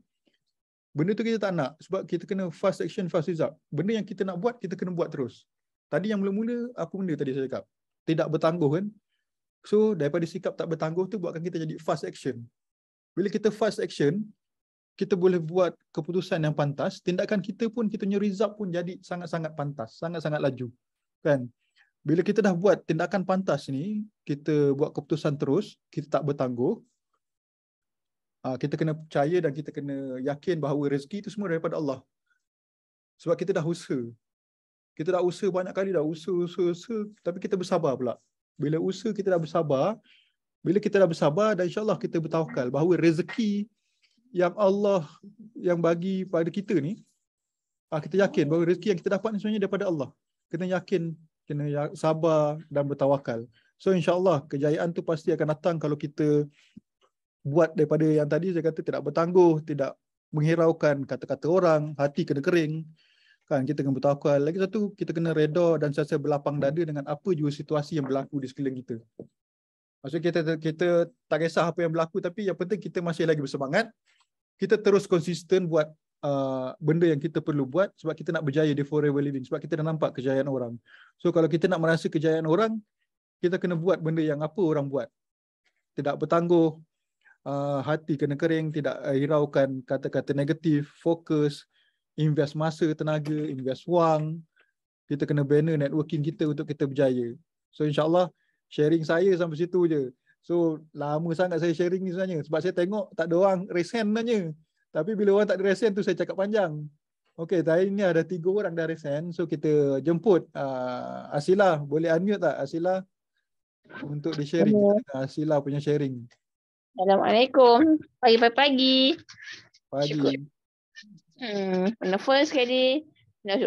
Benda tu kita tak nak. Sebab kita kena fast action, fast result. Benda yang kita nak buat, kita kena buat terus. Tadi yang mula-mula, apa benda tadi saya cakap? Tidak bertangguh kan? So, daripada sikap tak bertangguh tu, buatkan kita jadi fast action. Bila kita fast action, kita boleh buat keputusan yang pantas, tindakan kita pun, kita punya result pun jadi sangat-sangat pantas, sangat-sangat laju. Kan? Bila kita dah buat tindakan pantas ni, kita buat keputusan terus, kita tak bertangguh, kita kena percaya dan kita kena yakin bahawa rezeki itu semua daripada Allah. Sebab kita dah usaha. Kita dah usaha banyak kali dah, usaha, tapi kita bersabar pula. Bila usaha kita dah bersabar, bila kita dah bersabar dan insya-Allah kita bertawakal bahawa rezeki yang Allah yang bagi pada kita ni, kita yakin bahawa rezeki yang kita dapat ni sebenarnya daripada Allah. Kena yakin, kena sabar dan bertawakal. So insya-Allah kejayaan tu pasti akan datang kalau kita buat daripada yang tadi saya kata, tidak bertangguh, tidak menghiraukan kata-kata orang, hati kena kering. Kan, kita kena bertawakal. Lagi satu, kita kena reda dan sentiasa berlapang dada dengan apa jua situasi yang berlaku di sekeliling kita. Maksudnya kita tak kisah apa yang berlaku, tapi yang penting kita masih lagi bersemangat. Kita terus konsisten buat benda yang kita perlu buat sebab kita nak berjaya di Forever Living, sebab kita dah nampak kejayaan orang. So kalau kita nak merasa kejayaan orang, kita kena buat benda yang apa orang buat. Tidak bertangguh, hati kena kering, tidak hiraukan kata-kata negatif, fokus, invest masa, tenaga, invest wang. Kita kena banner networking kita untuk kita berjaya. So insyaAllah sharing saya sampai situ je. So, lama sangat saya sharing ni sebenarnya. Sebab saya tengok tak ada orang raise hand sebenarnya. Tapi bila orang tak ada raise hand tu saya cakap panjang. Okey, hari ni ada 3 orang dah raise hand. So, kita jemput Asila. Boleh unmute tak Asila? Untuk di sharing. Kita dengar Asila punya sharing. Assalamualaikum. Pagi-pagi. Pagi. First sekali, nak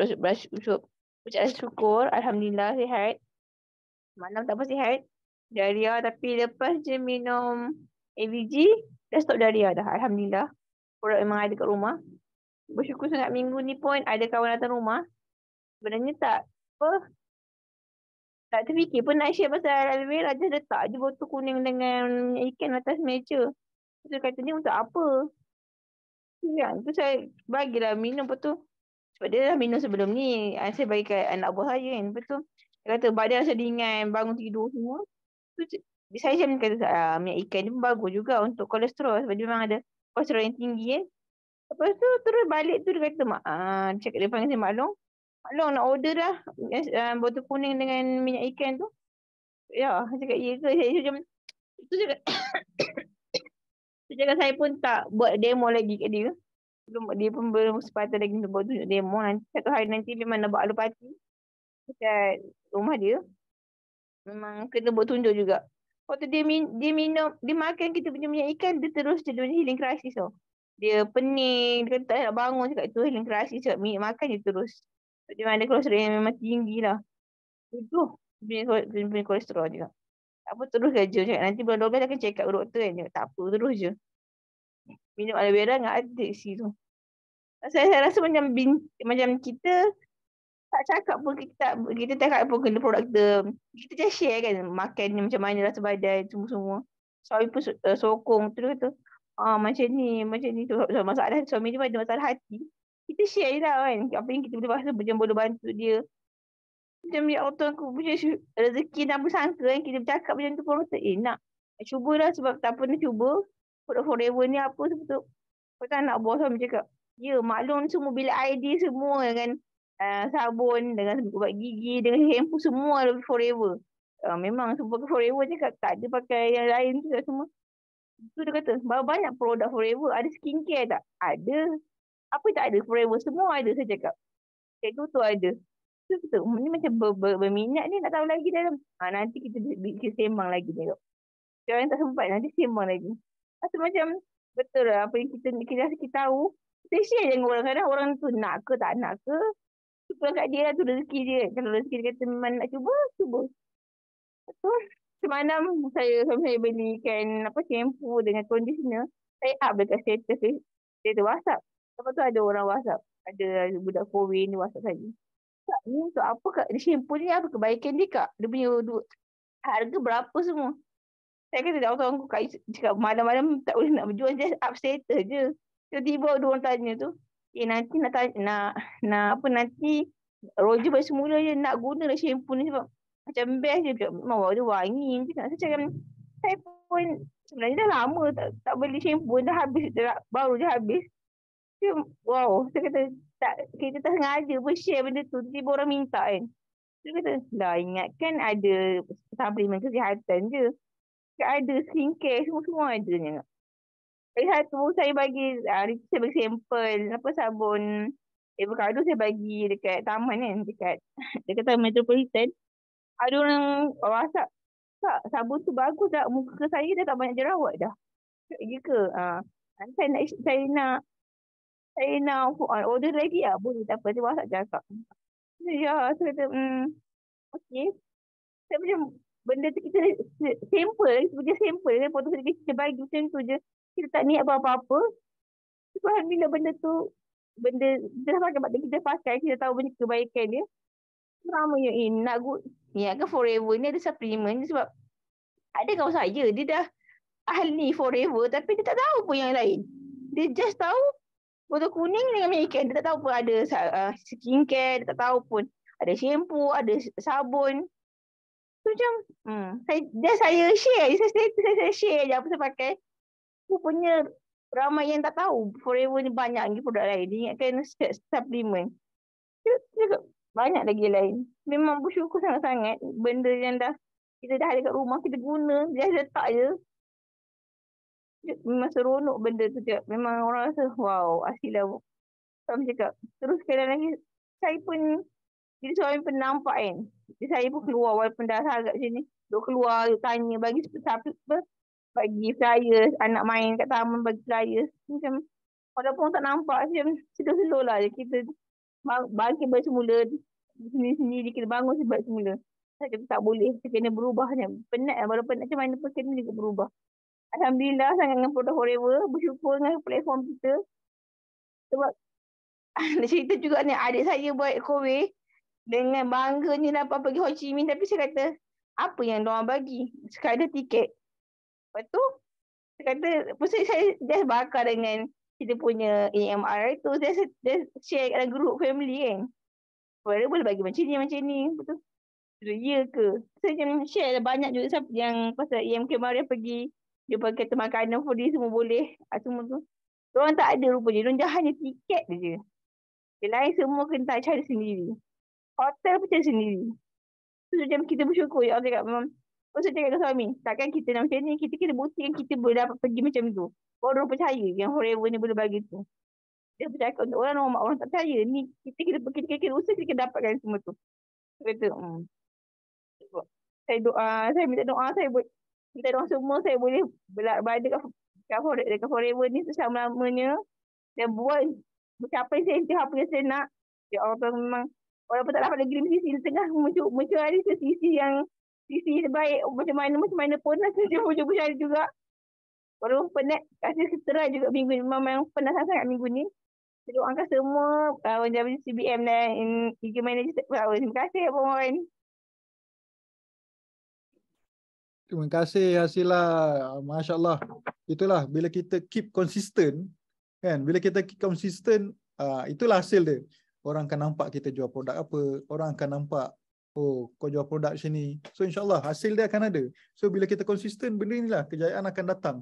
ucap syukur. Alhamdulillah sihat. Malam tak apa sihat. Diarrhea, tapi lepas je minum AVG, dah stop diarrhea dah. Alhamdulillah. Urat memang ada kat rumah. Bersyukur sangat minggu ni pun ada kawan datang rumah. Sebenarnya tak terfikir pun nak share pasal aloe vera. Just letak je botol kuning dengan ikan atas meja. Dia kata ni untuk apa? Tu saya bagilah minum. Lepas tu, sebab dia dah minum sebelum ni, saya bagi kat anak buah saya kan. Lepas tu, dia kata badan rasa ringan, bangun tidur semua. Saya macam kata minyak ikan ni pun bagus juga untuk kolesterol sebab dia memang ada kolesterol yang tinggi kan. Lepas tu terus balik tu dia kata cakap dia panggil saya Mak Long, Long nak order dah. Botol kuning dengan minyak ikan tu. Ya, saya cakap ya ke? Saya macam, tu cakap, tu cakap saya pun tak buat demo lagi kat dia. Dia pun belum sepatutnya lagi untuk buat tunjuk demo. Nanti satu hari nanti memang nak buat alu party dekat rumah dia. Memang kena buat tunjuk juga. Waktu dia minum, dia makan kita punya minyak ikan, dia terus jadi macam healing crisis tau. Dia pening, dia kata tak nak bangun, cakap itu healing crisis, cakap minyak makan dia terus. Dia memang ada kolesterol yang memang tinggi lah. Tujuh dia punya kolesterol juga. Tak apa, terus saja. Cakap nanti bulan 12 akan check up ke doktor kan. Cakap, tak apa, terus je. Minum aloe vera dengan adiksi tu. Saya rasa macam kita tak cakap pun, kita tak cakap pun kena produk kita. Kita just share kan makan ni macam mana rasa badan semua-semua. Suami pun sokong tu, dia kata macam ni tu. Masalah suami dia ada masalah hati. Kita share je lah kan apa yang kita boleh rasa macam boleh bantu dia. Macam ya Allah, aku punya rezeki nak bersangka kan, kita bercakap macam tu pun rasa nak cubalah, sebab tak pernah cuba produk forever ni apa sebetulnya. Kau tak nak bos suami cakap, ya maklum semua bilik ID semua dengan sabun, dengan ubat gigi, dengan shampoo semua forever. Memang semua pakai forever cakap, tak ada pakai yang lain tu semua. Tu dia kata, banyak produk forever. Ada skincare tak? Ada. Apa tak ada forever? Semua ada, saya cakap. Cik tu ada. Tu kata, ni macam berminat ni, nak tahu lagi dalam. Nanti kita sembang lagi tengok. Jangan tak sempat, nanti sembang lagi. Rasa macam betul lah apa yang kita rasa kita tahu. Kita share dengan orang. Kadang orang tu nak ke tak nak ke, tu pulang kat dia lah, tu rezeki dia. Kalau rezeki dia kata memang nak cuba, cuba. Betul. Semalam suami saya belikan shampoo dengan conditioner. Saya up dekat status WhatsApp. Lepas tu ada orang WhatsApp. Ada budak Korean ni WhatsApp saya. Kak, ni untuk apa kak? Dia shampoo ni apa kebaikan dia kak? Dia punya harga berapa semua? Saya kata tak tahu, aku kak cakap malam-malam tak boleh nak berjual, just up status je. Tiba-tiba ada orang tanya tu. Nanti nak tanya, nak apa nanti Roger balik semula je nak guna lah shampoo ni sebab macam best je. Memang dia wangi. Saya cakap, saya pun sebenarnya dah lama tak beli shampoo, dah habis, baru je habis. Wow, saya kata tak, kita tak sengaja pun share benda tu, tiba orang minta kan. Dia kata, lah ingatkan ada suplemen kesihatan je. Tak ada skincare, semua ada je. Lagi satu, saya bagi sampel sabun avocado, saya bagi dekat taman kan, dekat taman Metropolitan. Ada orang WhatsApp, tak, sabun tu bagus tak, muka saya dah tak banyak jerawat dah. Ya ke? Saya nak order lagi lah. Boleh, tak apa. Dia WhatsApp cakap. Ya, saya kata, okey. Saya macam, benda tu kita sampel, sebagai sampel. Potong sedikit, kita bagi macam tu je. Kita tak niat apa-apa. Alhamdulillah benda tu, kita dah pakai, kita pakai, kita tahu benda kebaikan dia. Ramai yang nak kan forever ni ada suplemen sebab ada kawan saya, dia dah ahli forever tapi dia tak tahu pun yang lain. Dia just tahu botol kuning dengan minyak ikan. Dia tak tahu pun ada skincare, dia tak tahu pun ada shampoo, ada sabun. Tu macam, saya share, saya share je apa saya pakai. Rupanya ramai yang tak tahu forever ni banyak lagi produk lain. Dia ingatkan suplemen. Banyak lagi lain. Memang bersyukur sangat-sangat benda yang kita dah ada kat rumah, kita guna, dia letak je. Memang seronok benda tu je. Memang orang rasa, wow, asyik lah. Saya cakap, terus sekali lagi, saya pun, jadi suami pun nampak kan. Jadi saya pun keluar walaupun dah agak macam ni. Duk keluar, tanya, bagi bagi flyers, anak main kat taman bagi flyers. Macam, walaupun tak nampak, macam slow-slow lah. Kita bangkit balik semula. Sendiri-sendiri, kita bangun sebab semula. Saya kata tak boleh, kita kena berubah. Penat lah, walaupun macam mana pun kena juga berubah. Alhamdulillah sangat dengan produk Forever. Bersyukur dengan platform kita. Sebab ada cerita juga ni, adik saya buat Korea dengan bangganya dapat pergi Ho Chi Minh, tapi saya kata apa yang diorang bagi? Sekadar tiket. Lepas tu saya kata, saya just bakar dengan kita punya AMR tu, saya share dalam group family kan. Boleh bagi macam ni, betul. Ya ke? Saya macam share banyak juga yang pasal EM kemarin pergi, dia pakai kata makanan for dia semua boleh. Semua tu. Diorang tak ada rupanya. Diorang hanya tiket je. Yang lain semua kena cari sendiri. Hotel pun cari sendiri. Tu macam kita bersyukur ya Allah cakap memang. Lepas tu cakap dengan suami, takkan kita nak macam ni, kita kena buktikan kita boleh dapat pergi macam tu. Baru orang percaya yang forever ni boleh bagi tu. Dia bercakap untuk orang, orang tak percaya. Ni kita kena usaha, kita kena dapatkan semua tu. Dia kata, saya minta doa, saya buat minta doa semua, saya boleh berada dekat forever ni selama-lamanya dan buat mencapai apa yang saya nak. Ya Allah, memang walaupun tak dapat negeri sisi tengah mencari sisi terbaik macam mana pun lah saya cuba cari juga. Walaupun penat, kasih keterai juga minggu ni, memang penat sangat minggu ni. Saya doakan semua kawan CBM dan Eagle Manager. Terima kasih Abang Wan. Terima kasih Hasila. Masya Allah. Itulah bila kita keep consistent, kan? Bila kita keep consistent, itulah hasil dia. Orang akan nampak kita jual produk apa. Orang akan nampak, oh kau jual produk sini. So insyaAllah hasil dia akan ada. So bila kita konsisten, benda inilah kejayaan akan datang.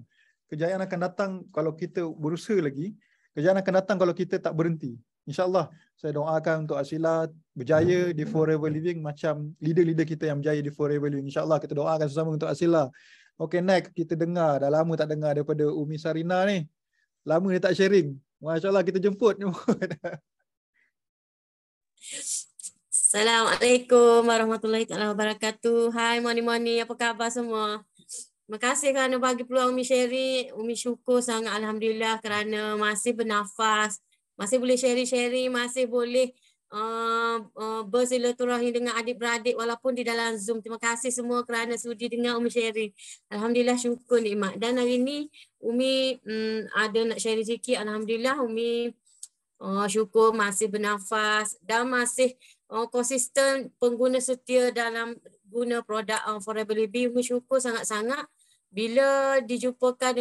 Kejayaan akan datang kalau kita berusaha lagi. Kejayaan akan datang kalau kita tak berhenti. InsyaAllah saya doakan untuk Hasila berjaya di Forever Living macam leader-leader kita yang berjaya di Forever Living. InsyaAllah kita doakan bersama untuk Hasila. Okay, next kita dengar. Dah lama tak dengar daripada Umi Sarina ni. Lama dia tak sharing. Masya Allah kita jemput. Assalamualaikum warahmatullahi wabarakatuh. Hai Moni, apa khabar semua? Terima kasih kerana bagi peluang Umi sharing. Umi syukur sangat Alhamdulillah kerana masih bernafas, masih boleh sharing, masih boleh bersilaturahmi dengan adik-beradik walaupun di dalam Zoom. Terima kasih semua kerana sudi dengar Umi sharing. Alhamdulillah syukur nikmat. Dan hari ini Umi ada nak sharing sikit. Alhamdulillah Umi syukur masih bernafas dan masih konsisten pengguna setia dalam guna produk Forever Living. Umi syukur sangat-sangat bila dijumpakan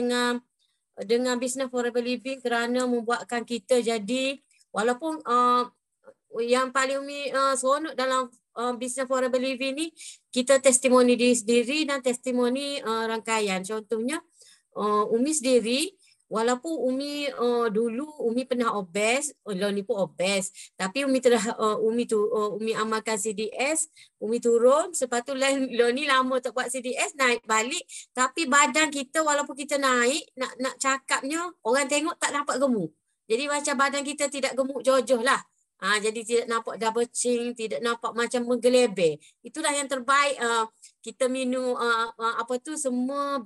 dengan bisnes Forever Living kerana membuatkan kita jadi walaupun yang paling Umi seronok dalam bisnes Forever Living ni kita testimoni diri sendiri dan testimoni rangkaian. Contohnya Umi sendiri walaupun Umi dulu Umi pernah obes, ni pun obes, tapi Umi Umi amalkan CDS, Umi turun, lepas tu ni lama tak buat CDS, naik balik, tapi badan kita walaupun kita naik, nak cakapnya orang tengok tak nampak gemuk. Jadi macam badan kita tidak gemuk jojoh lah. Jadi tidak nampak double chin, tidak nampak macam menggeleber. Itulah yang terbaik. Kita minum semua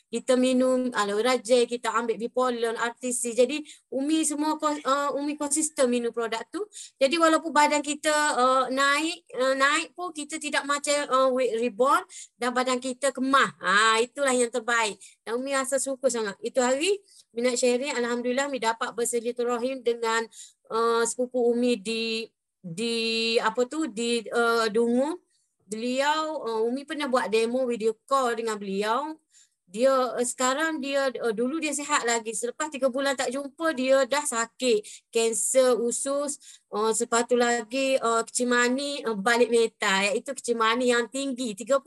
kita minum aloe vera, kita ambil Bipolen, RTC. Jadi Umi semua Umi konsisten minum produk tu. Jadi walaupun badan kita naik pun kita tidak macam weight reborn dan badan kita kemah. Itulah yang terbaik. Dan Umi rasa syukur sangat. Itu hari Umi nak sharing, alhamdulillah Umi dapat bersilaturahim dengan sepupu Umi di Dungu. Beliau Umi pernah buat demo video call dengan beliau. Dia sekarang dulu dia sihat lagi. Selepas 3 bulan tak jumpa dia dah sakit. Kanser usus, lepas tu lagi kecil mani balik meta, iaitu kecil mani yang tinggi 30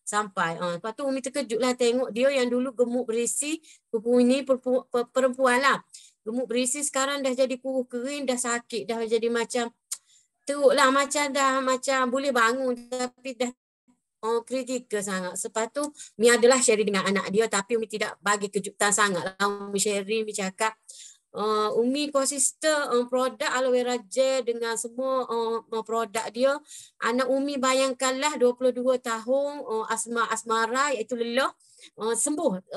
sampai. Lepas tu Umi terkejutlah tengok dia yang dulu gemuk berisi, sepupu ini perempuan lah. Gemuk berisi sekarang dah jadi kurus kering, dah sakit, dah jadi macam teruk lah, macam boleh bangun tapi dah kritikal sangat. Lepas tu Umi adalah sharing dengan anak dia tapi Umi tidak bagi kejutan sangat lah. Umi sharing, Umi cakap Umi konsisten produk aloe vera gel dengan semua produk dia. Anak Umi bayangkanlah 22 tahun asmara iaitu lelah sembuh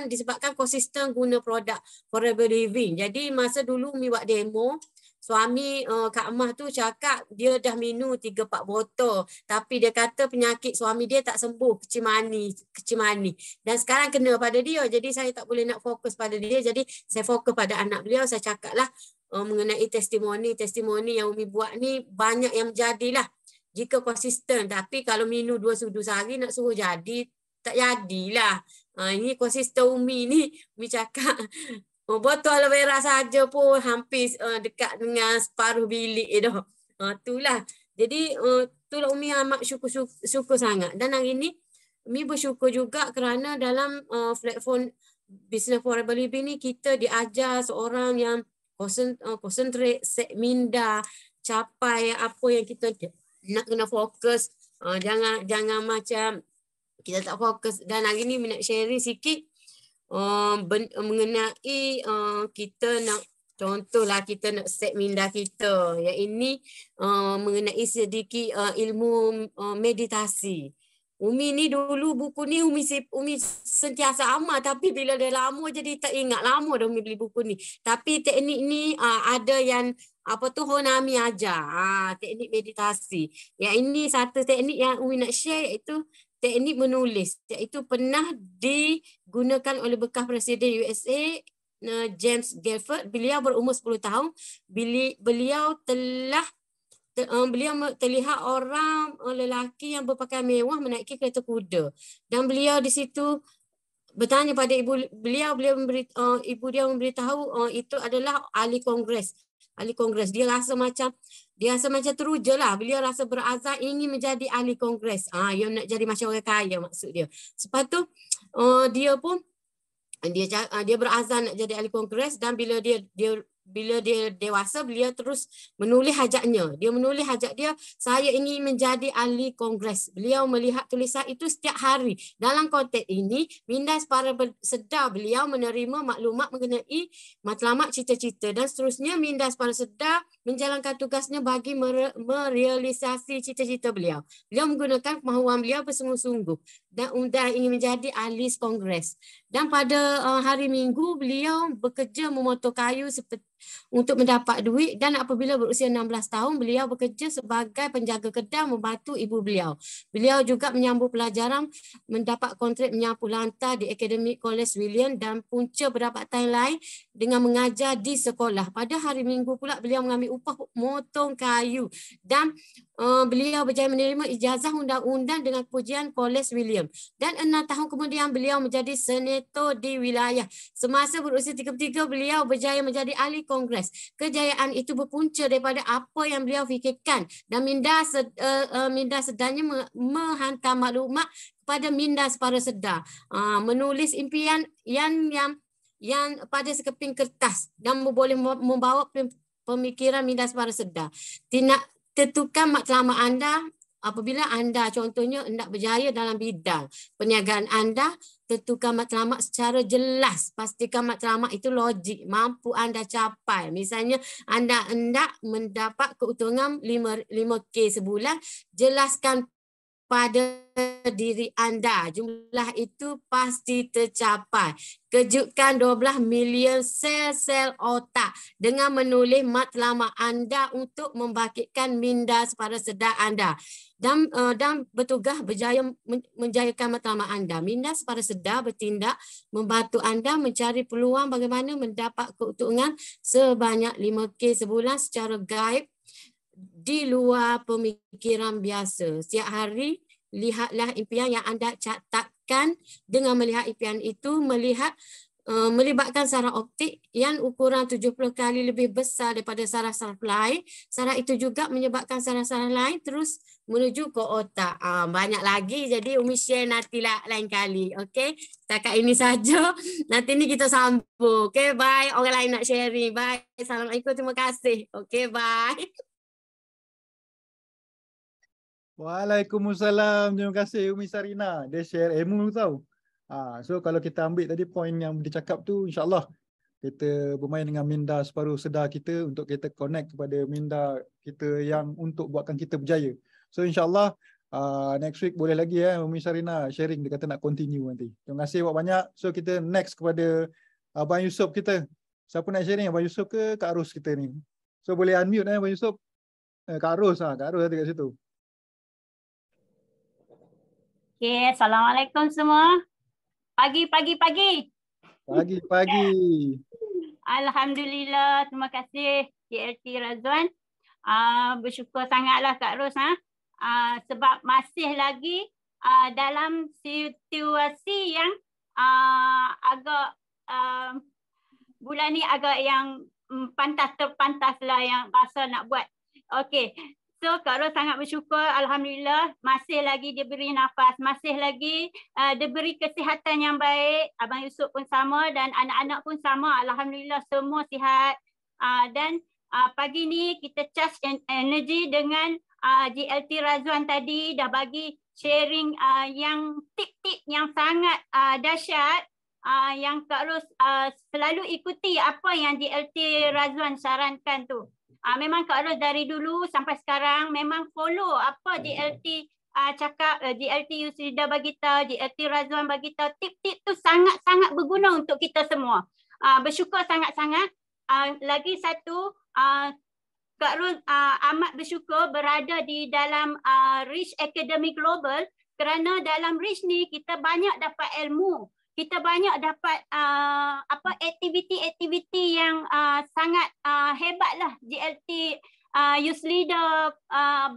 disebabkan konsisten guna produk Forever Living. Jadi masa dulu Umi buat demo, suami Kak Amah tu cakap dia dah minum 3-4 botol tapi dia kata penyakit suami dia tak sembuh, kecil mani dan sekarang kena pada dia. Jadi saya tak boleh nak fokus pada dia, jadi saya fokus pada anak beliau. Saya cakaplah mengenai testimoni yang Umi buat ni banyak yang menjadilah jika konsisten. Tapi kalau minum 2 sudu sehari nak suruh jadi tak jadilah. Ini konsisten Umi ni. Umi cakap botol aloe vera saja pun hampir dekat dengan separuh bilik dah. Itulah. Jadi itulah Umi amat syukur sangat. Dan hari ini Umi bersyukur juga kerana dalam platform Business Forever Living ni kita diajar seorang yang konsentrate, set minda capai apa yang kita nak kena fokus. Jangan macam kita tak fokus. Dan hari ni nak sharing sikit mengenai kita nak, contohlah kita nak set minda kita. Yang ini mengenai sedikit ilmu meditasi. Umi ni dulu buku ni Umi sentiasa amal, tapi bila dah lama jadi tak ingat, lama dah Umi beli buku ni. Tapi teknik ni ada yang Honami ajar, teknik meditasi. Yang ini satu teknik yang Umi nak share, iaitu teknik menulis. Iaitu pernah digunakan oleh bekas Presiden USA James Gafford. Beliau berumur 10 tahun. Beliau terlihat orang lelaki yang berpakaian mewah menaiki kereta kuda, dan beliau di situ bertanya pada ibu beliau ibu dia memberitahu itu adalah ahli kongres. Dia rasa macam teruja lah. Beliau rasa berazam ingin menjadi ahli kongres. Yang nak jadi macam orang kaya maksud dia. Lepas tu dia berazam nak jadi ahli kongres, dan bila dia dewasa, beliau terus menulis hajatnya. Dia menulis hajat dia, saya ingin menjadi ahli kongres. Beliau melihat tulisan itu setiap hari. Dalam konteks ini, minda para sedar beliau menerima maklumat mengenai matlamat cita-cita, dan seterusnya minda para sedar menjalankan tugasnya bagi merealisasi cita-cita beliau. Beliau menggunakan kemahuan beliau bersungguh-sungguh dan ingin menjadi ahli kongres. Dan pada hari Minggu, beliau bekerja memotong kayu untuk mendapat duit, dan apabila berusia 16 tahun, beliau bekerja sebagai penjaga kedai membantu ibu beliau. Beliau juga menyambung pelajaran, mendapat kontrak menyapu lantai di Akademik College William, dan punca pendapatan lain dengan mengajar di sekolah. Pada hari Minggu pula beliau mengambil upah motong kayu, dan beliau berjaya menerima ijazah undang-undang dengan pujian College William. Dan 6 tahun kemudian beliau menjadi senator di wilayah. Semasa berusia 33, beliau berjaya menjadi ahli kongres. Kejayaan itu berpunca daripada apa yang beliau fikirkan, dan minda sedarnya menghantar maklumat kepada minda para sedar. Menulis impian yang pada sekeping kertas, dan boleh membawa pemikiran minda para sedar. Tentukan matlamat anda. Apabila anda contohnya hendak berjaya dalam bidang perniagaan anda, tentukan matlamat secara jelas. Pastikan matlamat itu logik, mampu anda capai. Misalnya anda hendak mendapat keuntungan 5K sebulan, jelaskan pada diri anda jumlah itu pasti tercapai. Kejutkan 12 milion sel-sel otak dengan menulis matlamat anda untuk membangkitkan minda para sedar anda. Dan bertugas berjaya menjayakan matlamat anda. Minda para sedar bertindak membantu anda mencari peluang bagaimana mendapat keuntungan sebanyak 5K sebulan secara gaib di luar pemikiran biasa. Setiap hari lihatlah impian yang anda catatkan. Dengan melihat impian itu, melibatkan saraf optik yang ukuran 70 kali lebih besar daripada saraf-saraf lain. Saraf itu juga menyebabkan saraf-saraf lain terus menuju ke otak. Banyak lagi, jadi Umi share nantilah lain kali. Okey, setakat ini saja. Nanti ni kita sambung. Okey, bye. Orang lain nak sharing. Bye. Assalamualaikum, terima kasih. Okey, bye. Waalaikumsalam. Terima kasih Umi Sarina. Dia share ilmu tahu. So kalau kita ambil tadi poin yang dia cakap tu, insyaAllah kita bermain dengan minda separuh sedar kita untuk kita connect kepada minda kita yang untuk buatkan kita berjaya. So insyaAllah next week boleh lagi Umi Sarina sharing. Dia kata nak continue nanti. Terima kasih banyak. So kita next kepada Abang Yusof kita. Siapa nak sharing? Abang Yusof ke Kak Ros kita ni? So boleh unmute Abang Yusof. Kak Ros ada kat situ. Okay, Assalamualaikum semua. Pagi. Alhamdulillah, terima kasih KLT Razwan. Bersyukur sangatlah Kak Ros sebab masih lagi dalam situasi yang agak bulan ni agak yang pantas lah yang rasa nak buat. Okey. So Kak Ros sangat bersyukur, Alhamdulillah masih lagi diberi nafas, masih lagi diberi kesihatan yang baik. Abang Yusof pun sama dan anak-anak pun sama, Alhamdulillah semua sihat. Dan pagi ni kita charge energy dengan GLT Razwan tadi dah bagi sharing yang tip-tip yang sangat dahsyat yang Kak Ros selalu ikuti apa yang GLT Razwan sarankan tu. Memang Kak Ros dari dulu sampai sekarang memang follow apa GLT cakap, GLT Yusrida bagi tahu, GLT Razwan bagi tahu. Tip-tip tu sangat-sangat berguna untuk kita semua. Bersyukur sangat-sangat. Lagi satu, Kak Ros amat bersyukur berada di dalam Rich Academy Global, kerana dalam Rich ni kita banyak dapat ilmu. Kita banyak dapat aktiviti-aktiviti yang sangat hebatlah. GLT Youth Leader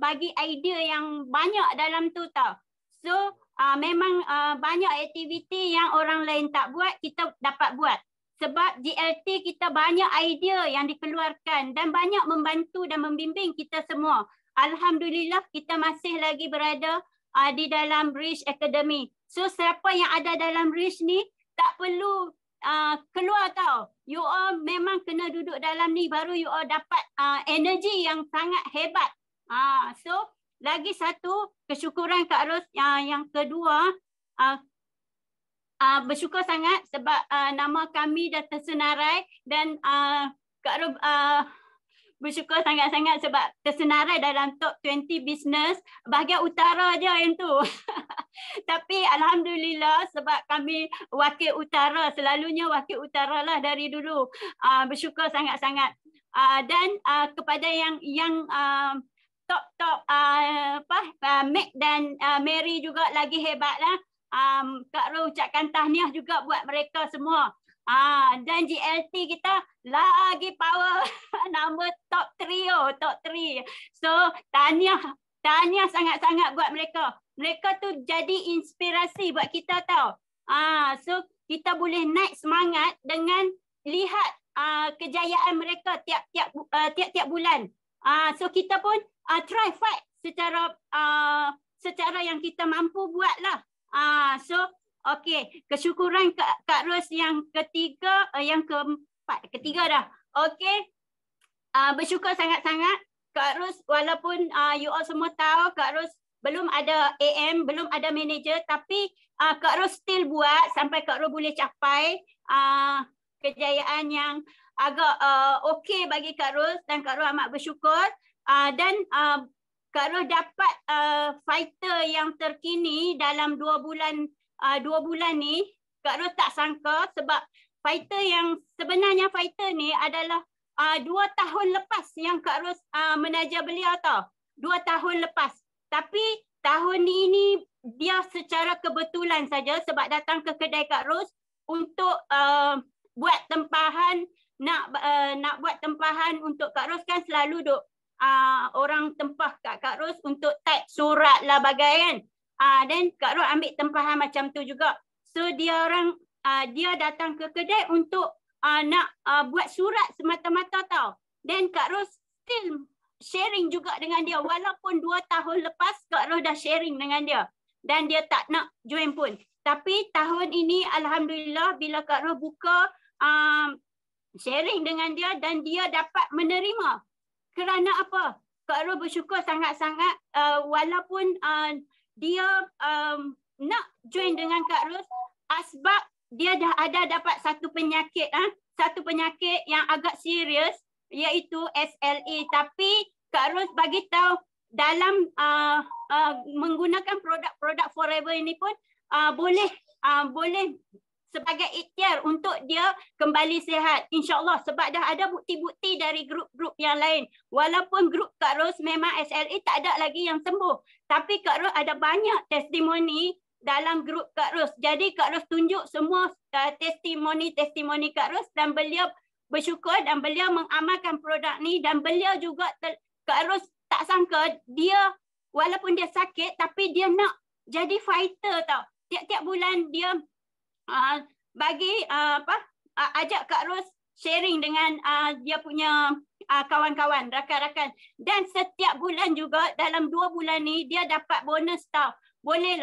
bagi idea yang banyak dalam tu tau. So memang banyak aktiviti yang orang lain tak buat, kita dapat buat. Sebab GLT kita banyak idea yang dikeluarkan dan banyak membantu dan membimbing kita semua. Alhamdulillah kita masih lagi berada di dalam Rich Academy. So siapa yang ada dalam Rich ni tak perlu keluar tau. You all memang kena duduk dalam ni baru you all dapat energi yang sangat hebat. So lagi satu kesyukuran Kak Ros yang kedua, bersyukur sangat sebab nama kami dah tersenarai dan Kak Ros bersyukur sangat-sangat sebab tersenarai dalam top 20 business bahagian utara je yang tu. Tapi alhamdulillah sebab kami wakil utara, selalunya wakil utara lah dari dulu. Bersyukur sangat-sangat. Dan kepada yang top Meg dan Mary juga lagi hebat lah. Kak Ro ucapkan tahniah juga buat mereka semua. Dan GLT kita lagi power. Nombor top 3. So tahniah sangat-sangat buat mereka. Mereka tu jadi inspirasi buat kita tau. So kita boleh naik semangat dengan lihat kejayaan mereka tiap-tiap bulan. So kita pun try fight secara yang kita mampu buat lah. So okey, kesyukuran Kak Ros yang ketiga, ketiga dah. Okey, bersyukur sangat-sangat Kak Ros, walaupun you all semua tahu Kak Ros belum ada AM, belum ada manager, tapi Kak Ros still buat sampai Kak Ros boleh capai kejayaan yang agak okey bagi Kak Ros, dan Kak Ros amat bersyukur. Dan Kak Ros dapat fighter yang terkini dalam 2 bulan ni. Kak Ros tak sangka sebab fighter ni adalah 2 tahun lepas yang Kak Ros menaja beliau tau. 2 tahun lepas. Tapi tahun ini dia secara kebetulan saja sebab datang ke kedai Kak Ros untuk buat tempahan, nak buat tempahan untuk Kak Ros kan selalu orang tempah kat Kak Ros untuk type surat lah bagai kan. Dan Kak Ros ambil tempahan macam tu juga. So dia datang ke kedai untuk nak buat surat semata-mata tau. Dan Kak Ros still sharing juga dengan dia. Walaupun 2 tahun lepas Kak Ros dah sharing dengan dia. Dan dia tak nak join pun. Tapi tahun ini Alhamdulillah bila Kak Ros buka sharing dengan dia dan dia dapat menerima. Kerana apa? Kak Ros bersyukur sangat-sangat walaupun dia nak join dengan Kak Ros sebab dia dah ada dapat satu penyakit yang agak serius iaitu SLA. Tapi Kak Ros bagi tahu dalam menggunakan produk Forever ini pun boleh sebagai ikhtiar untuk dia kembali sihat. InsyaAllah sebab dah ada bukti-bukti dari grup-grup yang lain. Walaupun grup Kak Ros memang SLA tak ada lagi yang sembuh. Tapi Kak Ros ada banyak testimoni dalam grup Kak Ros. Jadi Kak Ros tunjuk semua testimoni Kak Ros dan beliau bersyukur dan beliau mengamalkan produk ni dan beliau juga Kak Ros tak sangka dia walaupun dia sakit tapi dia nak jadi fighter tau. Tiap-tiap bulan dia ajak Kak Ros sharing dengan dia punya kawan-kawan, rakan-rakan. Dan setiap bulan juga dalam 2 bulan ni dia dapat bonus tau. Boleh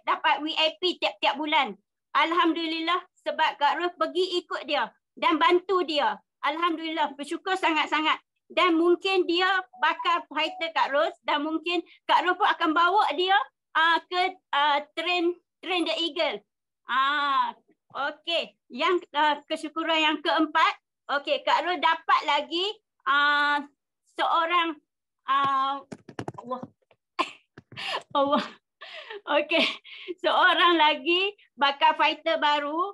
dapat VIP tiap-tiap bulan. Alhamdulillah sebab Kak Ros pergi ikut dia dan bantu dia. Alhamdulillah, bersyukur sangat-sangat. Dan mungkin dia bakal fighter Kak Ros, dan mungkin Kak Ros pun akan bawa dia ke train the Eagle. Okey, yang kesyukuran yang keempat, okey, Kak Ros dapat lagi seorang Allah. Okey, seorang lagi bakal fighter baru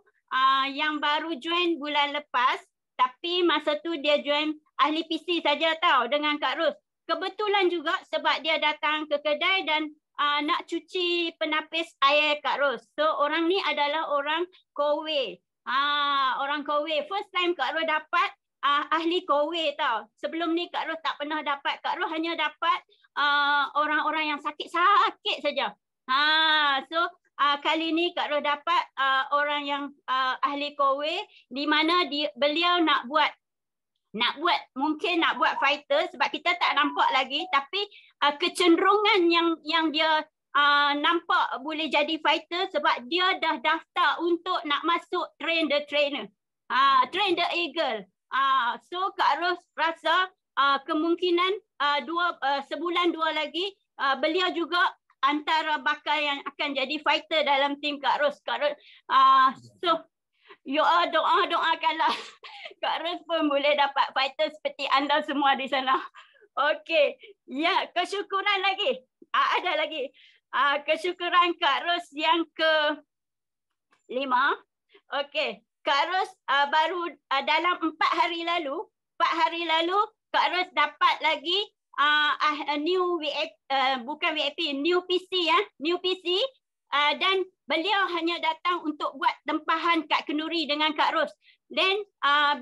yang baru join bulan lepas, tapi masa tu dia join ahli PC saja tahu dengan Kak Ros. Kebetulan juga sebab dia datang ke kedai dan nak cuci penapis air Kak Ros. So orang ni adalah orang Kowe. Orang Kowe. First time Kak Ros dapat ahli Kowe tau. Sebelum ni Kak Ros tak pernah dapat. Kak Ros hanya dapat orang-orang yang sakit-sakit saja. So kali ni Kak Ros dapat orang yang ahli Kowe, di mana beliau nak buat fighter sebab kita tak nampak lagi, tapi kecenderungan yang dia nampak boleh jadi fighter sebab dia dah daftar untuk nak masuk train the trainer, train the Eagle. So Kak Ros rasa kemungkinan sebulan dua lagi beliau juga antara bakal yang akan jadi fighter dalam tim Kak Ros. So you all doakanlah Kak Ros pun boleh dapat fighter seperti anda semua di sana. Okey. Ya, kesyukuran lagi. Ada lagi. Kesyukuran Kak Ros yang ke-5. Okey. Kak Ros baru dalam 4 hari lalu Kak Ros dapat lagi new VIP, bukan VIP, new PC ya, new PC. Dan beliau hanya datang untuk buat tempahan kat kenduri dengan Kak Ros. Dan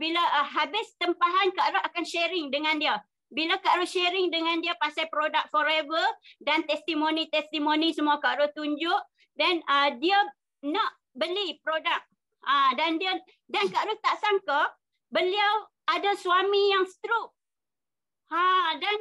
bila habis tempahan, Kak Ros akan sharing dengan dia. Bila Kak Ros sharing dengan dia pasal produk Forever dan testimoni semua Kak Ros tunjuk, dan dia nak beli produk. Dan Kak Ros tak sangka beliau ada suami yang stroke. Dan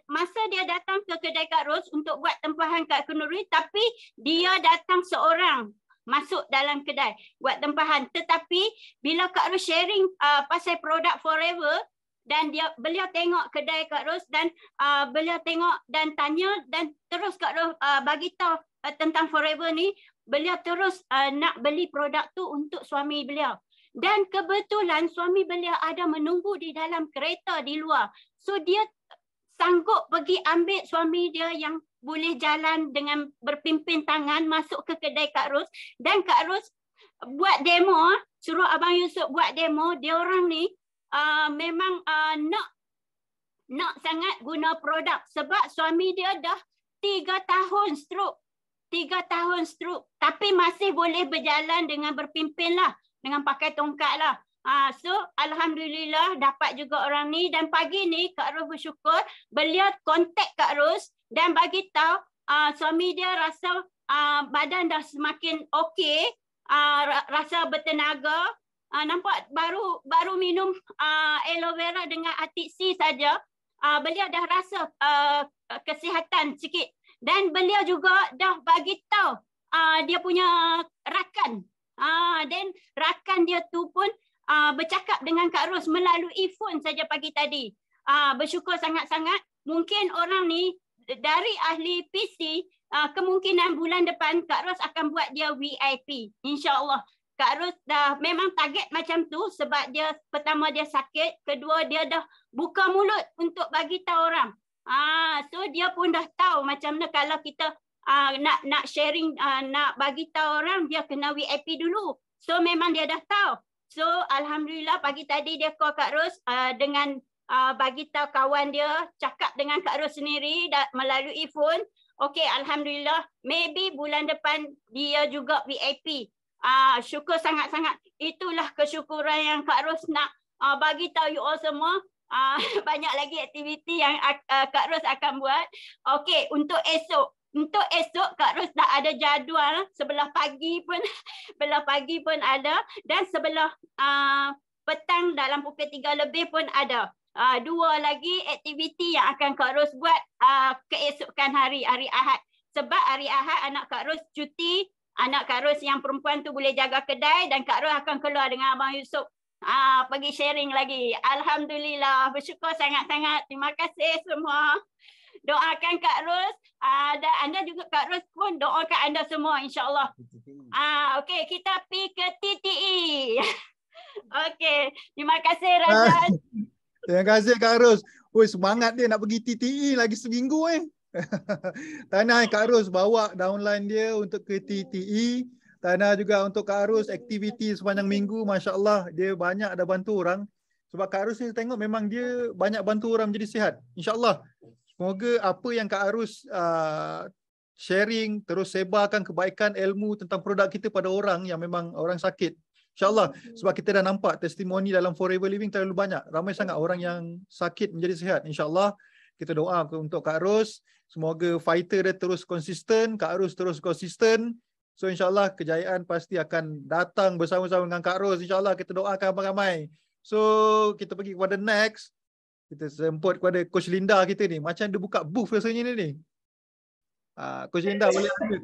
masa dia datang ke kedai Kak Ros untuk buat tempahan kat kenduri, tapi dia datang seorang masuk dalam kedai buat tempahan. Tetapi bila Kak Ros sharing pasal produk Forever, dan beliau tengok kedai Kak Ros, dan beliau tengok dan tanya, dan terus Kak Ros bagi tahu tentang Forever ni, beliau terus nak beli produk tu untuk suami beliau. Dan kebetulan suami beliau ada menunggu di dalam kereta di luar. So dia sanggup pergi ambil suami dia yang boleh jalan dengan berpimpin tangan masuk ke kedai Kak Ros. Dan Kak Ros buat demo, suruh Abang Yusuf buat demo. Dia orang ni memang nak sangat guna produk sebab suami dia dah 3 tahun stroke. 3 tahun stroke. Tapi masih boleh berjalan dengan berpimpin lah. Dengan pakai tongkat lah. So Alhamdulillah dapat juga orang ni. Dan pagi ni Kak Ros bersyukur beliau kontak Kak Ros dan bagi tahu suami dia rasa badan dah semakin okey, rasa bertenaga. Nampak baru minum aloe vera dengan Atik C saja, beliau dah rasa kesihatan sikit. Dan beliau juga dah bagi tahu dia punya rakan. Dan rakan dia tu pun bercakap dengan Kak Ros melalui phone saja pagi tadi. Bersyukur sangat-sangat. Mungkin orang ni dari ahli PC, kemungkinan bulan depan Kak Ros akan buat dia VIP. InsyaAllah. Kak Ros dah memang target macam tu sebab dia pertama dia sakit, kedua dia dah buka mulut untuk bagi tahu orang. So dia pun dah tahu macam mana kalau kita nak sharing, nak bagi tahu orang, dia kena VIP dulu. So memang dia dah tahu. So Alhamdulillah pagi tadi dia call Kak Ros dengan bagi tahu kawan dia, cakap dengan Kak Ros sendiri melalui phone. Okey, Alhamdulillah, maybe bulan depan dia juga VIP. Syukur sangat-sangat. Itulah kesyukuran yang Kak Ros nak bagi tahu you all semua. Banyak lagi aktiviti yang Kak Ros akan buat. Okey, untuk esok Kak Ros dah ada jadual. Sebelah pagi pun ada, dan sebelah petang dalam pukul 3 lebih pun ada. 2 lagi aktiviti yang akan Kak Ros buat keesokan hari Ahad. Sebab hari Ahad anak Kak Ros cuti, anak Kak Ros yang perempuan tu boleh jaga kedai, dan Kak Ros akan keluar dengan Abang Yusuf pergi sharing lagi. Alhamdulillah, bersyukur sangat-sangat. Terima kasih semua. Doakan Kak Ros, dan anda juga Kak Ros pun doakan anda semua insya-Allah. Okey, kita pergi ke TTE. Okey, terima kasih Razan. Terima kasih Kak Ros. Oi, semangat dia nak pergi TTE lagi seminggu Tahniah Kak Ros bawa downline dia untuk ke TTE. Tahniah juga untuk Kak Ros aktiviti sepanjang minggu, masya-Allah dia banyak dah bantu orang. Sebab Kak Ros ni tengok memang dia banyak bantu orang menjadi sihat. Insya-Allah. Semoga apa yang Kak Arus sharing, terus sebarkan kebaikan ilmu tentang produk kita pada orang yang memang orang sakit. InsyaAllah. Sebab kita dah nampak testimoni dalam Forever Living terlalu banyak. Ramai sangat orang yang sakit menjadi sihat. InsyaAllah kita doa untuk Kak Arus. Semoga fighter dia terus konsisten, Kak Arus terus konsisten. So insyaAllah kejayaan pasti akan datang bersama-sama dengan Kak Arus. InsyaAllah kita doakan ramai-ramai. So kita pergi kepada next. Kita semput kepada Coach Linda kita ni. Macam dia buka booth rasanya ni. Coach Linda boleh ambil.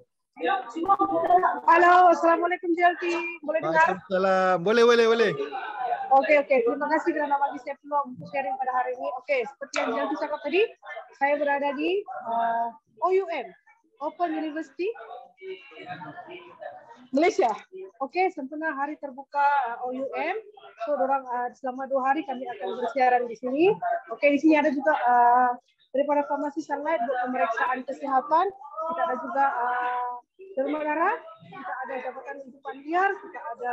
Halo, Assalamualaikum JLT. Boleh dengar? Waalaikumsalam. Boleh. Okey. Terima kasih kerana bagi saya peluang untuk sharing pada hari ini. Okey, seperti yang JLT cakap tadi, saya berada di OUM, Open University Malaysia. Okey, sempena hari terbuka OUM. So, selama 2 hari kami akan bersiaran di sini. Okey, di sini ada juga daripada Farmasi Sunlight untuk pemeriksaan kesihatan. Kita ada juga derma darah, kita ada jabatan hidupan liar, kita ada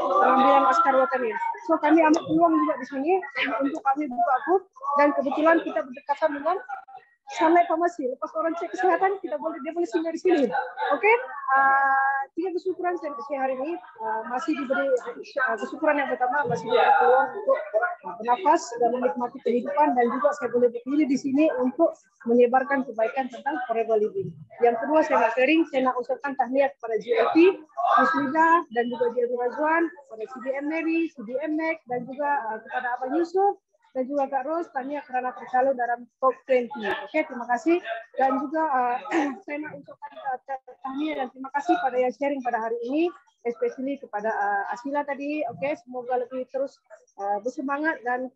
pengambilan askar watania. So, kami ambil peluang juga di sini untuk kami buka booth dan kebetulan kita berdekatan dengan Sunlight Farmasi. Lepas orang cek kesihatan, dia boleh singgah di sini. Okey, tiga kesyukuran saya hari ini masih diberi kesyukuran yang pertama masih diberi peluang untuk bernafas dan menikmati kehidupan, dan juga saya boleh berdiri di sini untuk menyebarkan kebaikan tentang Forever Living. Yang kedua, saya nak sharing, saya nak ucapkan tahniah kepada JLT, Muslidah dan juga JLT Razwan, kepada CDM Mary, CDM Mac dan juga kepada Abang Yusuf dan juga Kak Ros, tahniah kerana tercalon dalam top 20. Okey, terima kasih. Dan juga saya nak ucapkan tahniah dan terima kasih pada yang sharing pada hari ini, especially kepada Asila tadi. Okey, semoga lebih terus bersemangat dan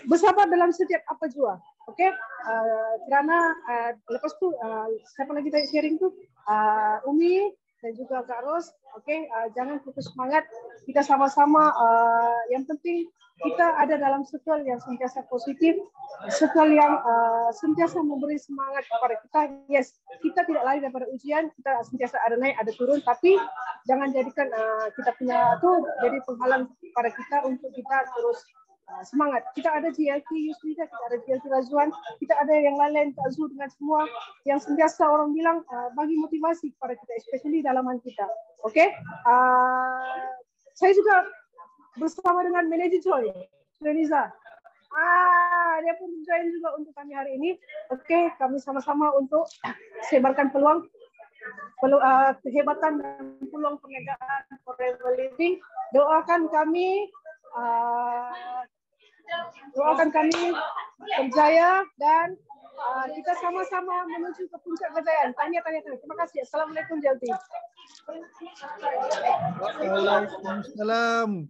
bersabar dalam setiap apa jua. Okey, kerana lepas tu siapa lagi tadi sharing tu, Umi dan juga Kak Ros. Okey, jangan putus semangat. Kita sama-sama yang penting kita ada dalam circle yang sentiasa positif, circle yang sentiasa memberi semangat kepada kita. Yes, kita tidak lari daripada ujian, kita sentiasa ada naik, ada turun, tapi jangan jadikan kita punya itu jadi penghalang pada kita untuk kita terus semangat. Kita ada JLT Yusrida, kita ada JLT Razwan, kita ada yang lain-lain, Kak Zul dengan semua yang sentiasa orang bilang bagi motivasi kepada kita, especially dalaman kita. Okey, saya juga bersama dengan manager Joy, Reniza. Dia pun join juga untuk kami hari ini. Okey, kami sama-sama untuk sebarkan peluang kehebatan dan peluang perniagaan Forever Living. Doakan kami berjaya dan kita sama-sama menuju ke puncak kejayaan. Tahniah. Terima kasih. Assalamualaikum JLT. Waalaikumsalam.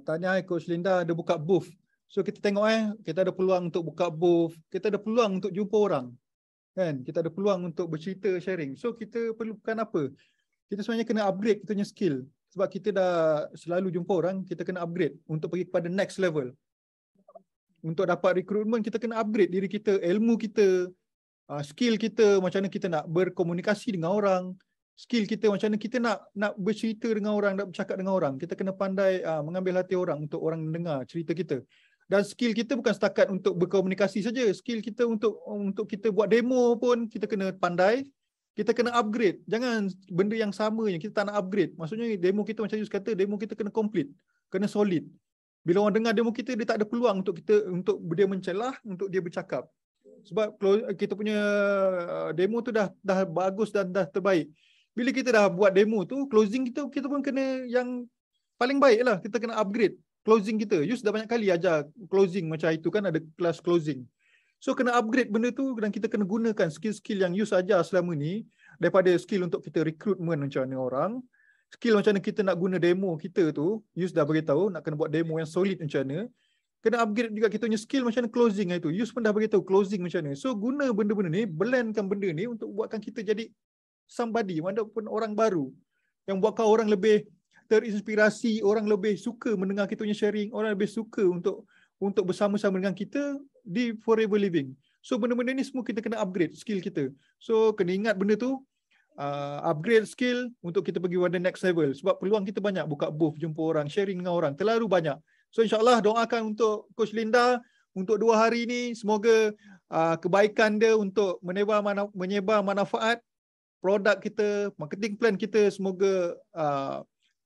Tanya Coach Linda ada buka booth. So kita tengok kita ada peluang untuk buka booth, kita ada peluang untuk jumpa orang. Kan? Kita ada peluang untuk bercerita, sharing. So kita perlukan apa? Kita sebenarnya kena upgrade kita punya skill. Sebab kita dah selalu jumpa orang, kita kena upgrade untuk pergi kepada next level. Untuk dapat recruitment, kita kena upgrade diri kita, ilmu kita, skill kita, macam mana kita nak berkomunikasi dengan orang, skill kita macam mana kita nak bercerita dengan orang, nak bercakap dengan orang. Kita kena pandai mengambil hati orang untuk orang mendengar cerita kita. Dan skill kita bukan setakat untuk berkomunikasi saja. Skill kita untuk kita buat demo pun kita kena pandai. Kita kena upgrade. Jangan benda yang sama je kita tak nak upgrade. Maksudnya demo kita macam Yus kata, demo kita kena complete, kena solid. Bila orang dengar demo kita, dia tak ada peluang untuk dia mencelah, untuk dia bercakap. Sebab kita punya demo tu dah bagus dan dah terbaik. Bila kita dah buat demo tu, closing kita pun kena yang paling baik lah. Kita kena upgrade closing kita. Yus dah banyak kali ajar closing macam itu kan, ada kelas closing. So kena upgrade benda tu dan kita kena gunakan skill-skill yang Yus ajar selama ni, daripada skill untuk kita recruitment macam mana orang, skill macam mana kita nak guna demo kita tu, Yus dah beritahu nak kena buat demo yang solid macam mana. Kena upgrade juga kita punya skill macam mana closing itu. Yus pun dah beritahu closing macam mana. So guna benda-benda ni, blendkan benda ni untuk buatkan kita jadi somebody, walaupun orang baru. Yang buatkan orang lebih terinspirasi, orang lebih suka mendengar kita punya sharing, orang lebih suka untuk bersama-sama dengan kita di Forever Living. So benda-benda ni semua kita kena upgrade skill kita. So kena ingat benda tu, upgrade skill untuk kita pergi pada next level. Sebab peluang kita banyak, buka booth, jumpa orang, sharing dengan orang, terlalu banyak. So insyaAllah doakan untuk Coach Linda untuk 2 hari ni, semoga kebaikan dia untuk menyebar manfaat produk kita, marketing plan kita, semoga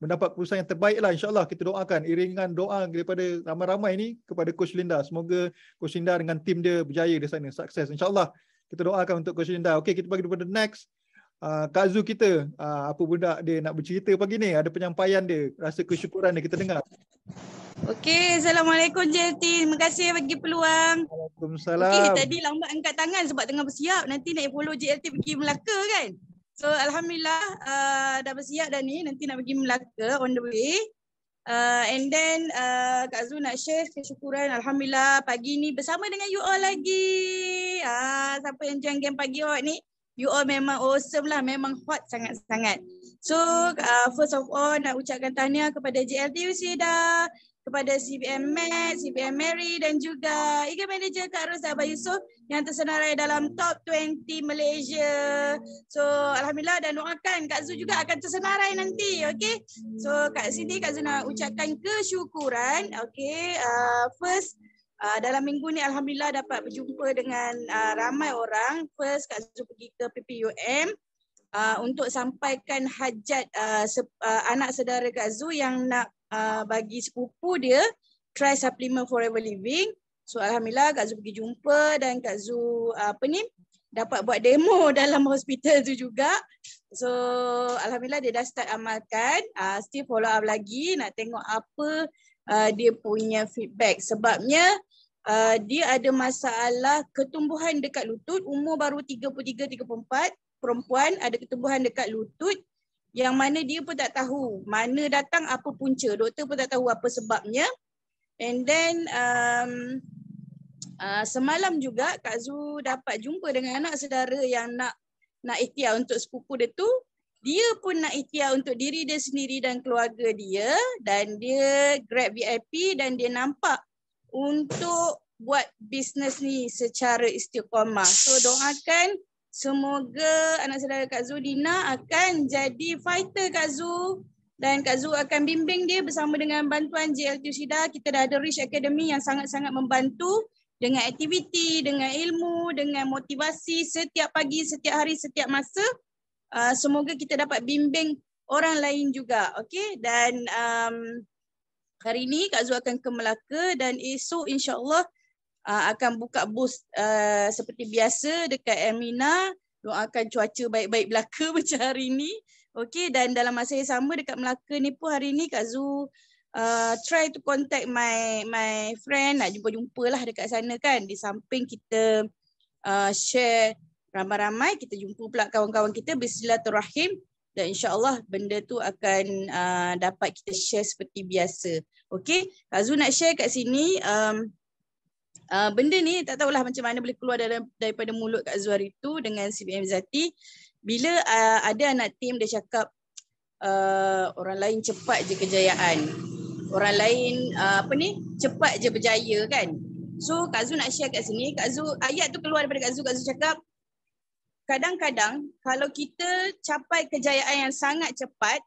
mendapat keputusan yang terbaik lah. InsyaAllah kita doakan, iringan doa daripada ramai-ramai ni kepada Coach Linda. Semoga Coach Linda dengan tim dia berjaya di sana, sukses. InsyaAllah kita doakan untuk Coach Linda. Okay, kita bagi daripada next. Kak Zu kita, apa budak dia nak bercerita pagi ni, ada penyampaian dia, rasa kesyukuran dia, kita dengar. Okey, Assalamualaikum JLT. Terima kasih bagi peluang. Waalaikumsalam. Okey, tadi lambat angkat tangan sebab tengah bersiap. Nanti nak follow JLT pergi Melaka kan. So Alhamdulillah dah bersiap dah ni. Nanti nak pergi Melaka on the way. And then Kak Zu nak share kesyukuran. Alhamdulillah pagi ni bersama dengan you all lagi. Siapa yang join game pagi hot ni, you all memang awesome lah. Memang hot sangat-sangat. So first of all nak ucapkan tahniah kepada JLT Usida, kepada CBM Matt, CBM Mary dan juga Eagle Manager Kak Ros Abah Yusof yang tersenarai dalam top 20 Malaysia. So Alhamdulillah, dan doakan Kak Zu juga akan tersenarai nanti. Okay. So kat sini Kak Zu nak ucapkan kesyukuran. Okay. First, dalam minggu ni Alhamdulillah dapat berjumpa dengan ramai orang. First Kak Zu pergi ke PPUM untuk sampaikan hajat anak saudara Kak Zu yang nak bagi sepupu dia try suplemen Forever Living. So Alhamdulillah Kak Zu pergi jumpa dan Kak Zu dapat buat demo dalam hospital tu juga. So Alhamdulillah dia dah start amalkan. Still follow up lagi nak tengok apa dia punya feedback. Sebabnya dia ada masalah ketumbuhan dekat lutut, umur baru 33-34, perempuan, ada ketumbuhan dekat lutut yang mana dia pun tak tahu mana datang, apa punca. Doktor pun tak tahu apa sebabnya. And then semalam juga Kak Zu dapat jumpa dengan anak saudara yang nak ikhtiar untuk sepupu dia tu. Dia pun nak ikhtiar untuk diri dia sendiri dan keluarga dia, dan dia grab VIP dan dia nampak untuk buat bisnes ni secara istiqamah. So doakan semoga anak saudara Kak Zu Dina akan jadi fighter Kak Zu, dan Kak Zu akan bimbing dia bersama dengan bantuan JLT Usida. Kita dah ada Rich Academy yang sangat-sangat membantu dengan aktiviti, dengan ilmu, dengan motivasi setiap pagi, setiap hari, setiap masa. Semoga kita dapat bimbing orang lain juga. Okay? Dan hari ini Kak Zu akan ke Melaka dan esok insyaAllah akan buka booth seperti biasa dekat Elmina. Doakan cuaca baik-baik Melaka macam hari ni. Okey, dan dalam masa yang sama dekat Melaka ni pun hari ni Kak Zu try to contact my friend, nak jumpa-jumpa lah dekat sana kan. Di samping kita share ramai-ramai, kita jumpa pula kawan-kawan kita bersilaturahim, dan insyaAllah benda tu akan dapat kita share seperti biasa. Okey, Kak Zu nak share kat sini. Benda ni tak tahulah macam mana boleh keluar daripada mulut Kak Zu hari tu dengan CBM Zati. Bila ada anak tim dia cakap orang lain cepat je kejayaan, orang lain cepat je berjaya kan. So Kak Zu nak share kat sini. Kak Zu, ayat tu keluar daripada Kak Zu. Kak Zu cakap kadang-kadang kalau kita capai kejayaan yang sangat cepat,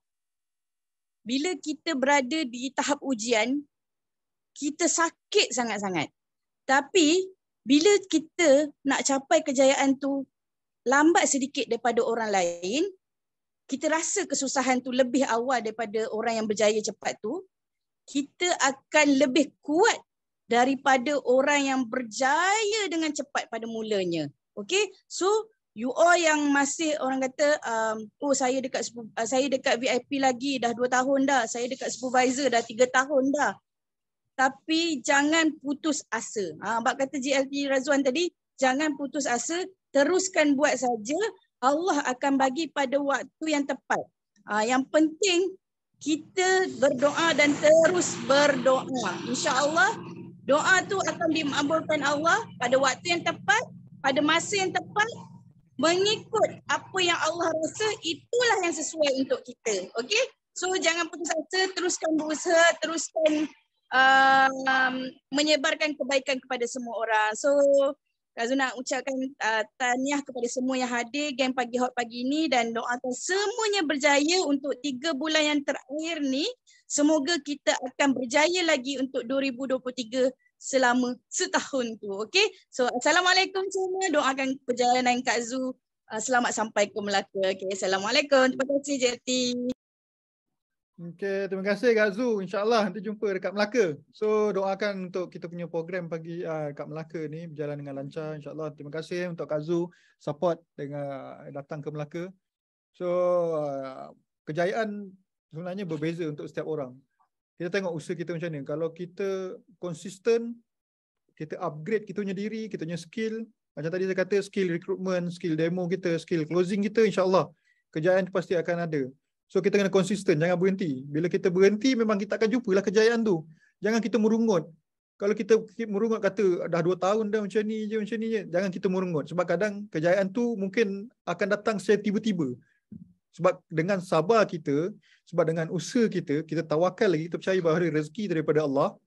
bila kita berada di tahap ujian, kita sakit sangat-sangat. Tapi bila kita nak capai kejayaan tu lambat sedikit daripada orang lain, kita rasa kesusahan tu lebih awal daripada orang yang berjaya cepat tu, kita akan lebih kuat daripada orang yang berjaya dengan cepat pada mulanya. Okay, so you all yang masih orang kata saya dekat VIP lagi dah 2 tahun dah, saya dekat supervisor dah 3 tahun dah. Tapi jangan putus asa. Abang kata JLT Razwan tadi, jangan putus asa, teruskan buat saja. Allah akan bagi pada waktu yang tepat. Yang penting kita berdoa dan terus berdoa. InsyaAllah doa tu akan dimakbulkan Allah pada waktu yang tepat, pada masa yang tepat, mengikut apa yang Allah rasa itulah yang sesuai untuk kita. Okey? So jangan putus asa, teruskan berusaha, teruskan menyebarkan kebaikan kepada semua orang. So Kak Zul nak ucapkan tahniah kepada semua yang hadir geng Pagi Hot pagi ini dan doakan semuanya berjaya untuk 3 bulan yang terakhir ni. Semoga kita akan berjaya lagi untuk 2023 selama setahun tu. Okey? So Assalamualaikum semua. Doakan perjalanan Kak Zul selamat sampai ke Melaka. Okey, Assalamualaikum. Terima kasih JT. Okey, terima kasih Kak Zu. InsyaAllah nanti jumpa dekat Melaka. So doakan untuk kita punya program pagi kat Melaka ni berjalan dengan lancar insyaAllah. Terima kasih untuk Kak Zu support dengan datang ke Melaka. So kejayaan sebenarnya berbeza untuk setiap orang. Kita tengok usaha kita macam ni. Kalau kita konsisten, kita upgrade kita punya diri, kita punya skill. Macam tadi saya kata skill recruitment, skill demo kita, skill closing kita, insyaAllah kejayaan itu pasti akan ada. So kita kena konsisten, jangan berhenti. Bila kita berhenti memang kita akan jumpalah kejayaan tu. Jangan kita merungut. Kalau kita merungut kata dah 2 tahun dah macam ni je, jangan kita merungut. Sebab kadang kejayaan tu mungkin akan datang secara tiba-tiba. Sebab dengan sabar kita, sebab dengan usaha kita tawakal lagi, kita percaya bahawa rezeki daripada Allah.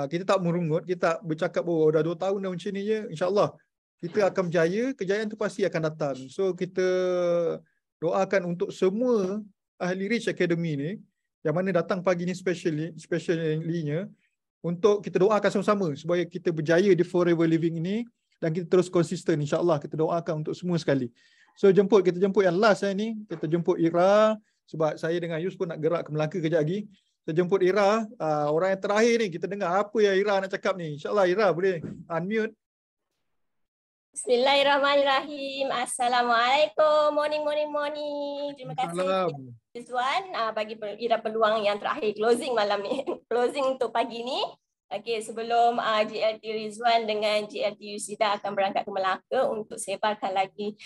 Kita tak merungut, kita tak bercakap oh dah 2 tahun dah macam ni je, insyaAllah kita akan berjaya, kejayaan tu pasti akan datang. So kita doakan untuk semua ahli Rich Academy ni yang mana datang pagi ni specially-nya untuk kita doakan sama-sama supaya kita berjaya di Forever Living ini dan kita terus konsisten, insyaAllah kita doakan untuk semua sekali. So kita jemput yang last ni, kita jemput Ira sebab saya dengan Yus pun nak gerak ke Melaka kejap lagi. Kita jemput Ira, orang yang terakhir ni, kita dengar apa yang Ira nak cakap ni. InsyaAllah Ira boleh unmute. Bismillahirrahmanirrahim. Assalamualaikum. Morning. Terima kasih Rizwan bagi Ira peluang yang terakhir closing malam ni. Closing untuk pagi ni. Okey, sebelum JLT Rizwan dengan JLT Yusida akan berangkat ke Melaka untuk sebarkan lagi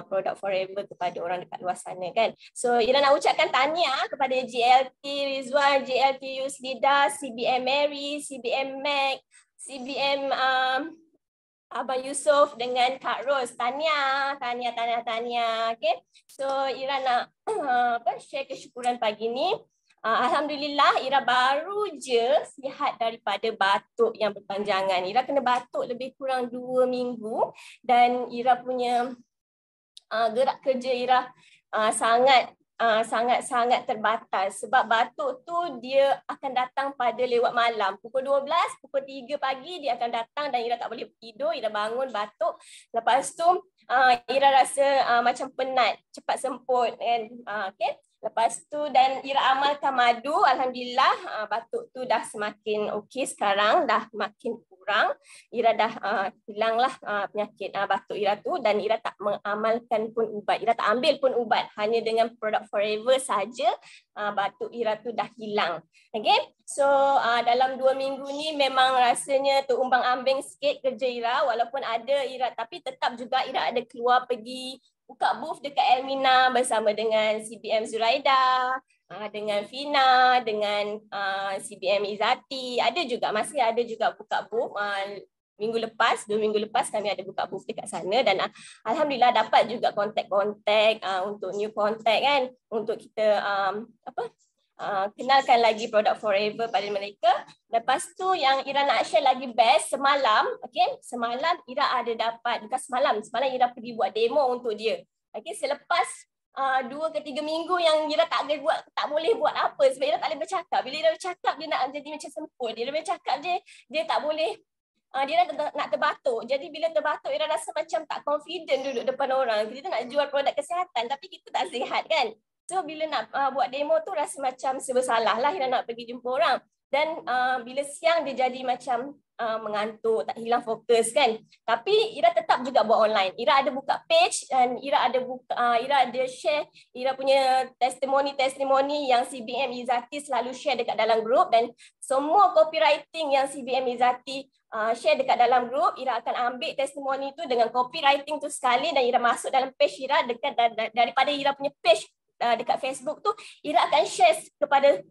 produk Forever kepada orang dekat luar sana kan. So Ira nak ucapkan tahniah kepada JLT Rizwan, JLT Yusida, CBM Mary, CBM Mac, CBM Abang Yusof dengan Kak Ros. Tahniah. Okay. So Ira nak share kesyukuran pagi ni. Alhamdulillah Ira baru je sihat daripada batuk yang berpanjangan. Ira kena batuk lebih kurang 2 minggu dan Ira punya gerak kerja Ira sangat terbatas sebab batuk tu dia akan datang pada lewat malam. Pukul 12, pukul 3 pagi dia akan datang dan Ira tak boleh tidur, Ira bangun batuk. Lepas tu Ira rasa macam penat, cepat semput kan. Okay. Lepas tu dan Ira amalkan madu, alhamdulillah batuk tu dah semakin okey sekarang, dah makin kurang. Ira dah hilanglah penyakit batuk Ira tu dan Ira tak mengamalkan pun ubat. Ira tak ambil pun ubat, hanya dengan produk Forever saja batuk Ira tu dah hilang. Okay, so dalam 2 minggu ni memang rasanya terumbang-ambing sikit kerja Ira, walaupun ada Ira tapi tetap juga Ira ada keluar pergi buka booth dekat Elmina bersama dengan CBM Zuraida, dengan Fina, dengan CBM Izati. Masih ada juga buka booth. 2 minggu lepas kami ada buka booth dekat sana dan alhamdulillah dapat juga kontak-kontak untuk new contact kan, untuk kita kenalkan lagi produk Forever pada mereka. Lepas tu yang Ira nak share lagi best semalam, okay? Semalam Ira ada dapat, bukan semalam Ira pergi buat demo untuk dia. Okay, selepas 2 ke 3 minggu yang Ira tak boleh buat apa sebab Ira tak boleh bercakap. Bila Ira bercakap dia nak jadi macam semput. Dia bercakap dia tak boleh, dia nak terbatuk. Jadi bila terbatuk Ira rasa macam tak confident duduk depan orang. Kita nak jual produk kesihatan tapi kita tak sihat kan. So bila nak buat demo tu rasa macam serba salah lah Ira nak pergi jumpa orang. Dan bila siang dia jadi macam mengantuk, tak hilang fokus kan. Tapi Ira tetap juga buat online. Ira ada buka page dan Ira ada share Ira punya testimoni yang CBM Izati selalu share dekat dalam grup dan semua copywriting yang CBM Izati share dekat dalam grup, Ira akan ambil testimoni tu dengan copywriting tu sekali dan Ira masuk dalam page Ira dekat daripada Ira punya page dekat Facebook tu, Ira akan share kepada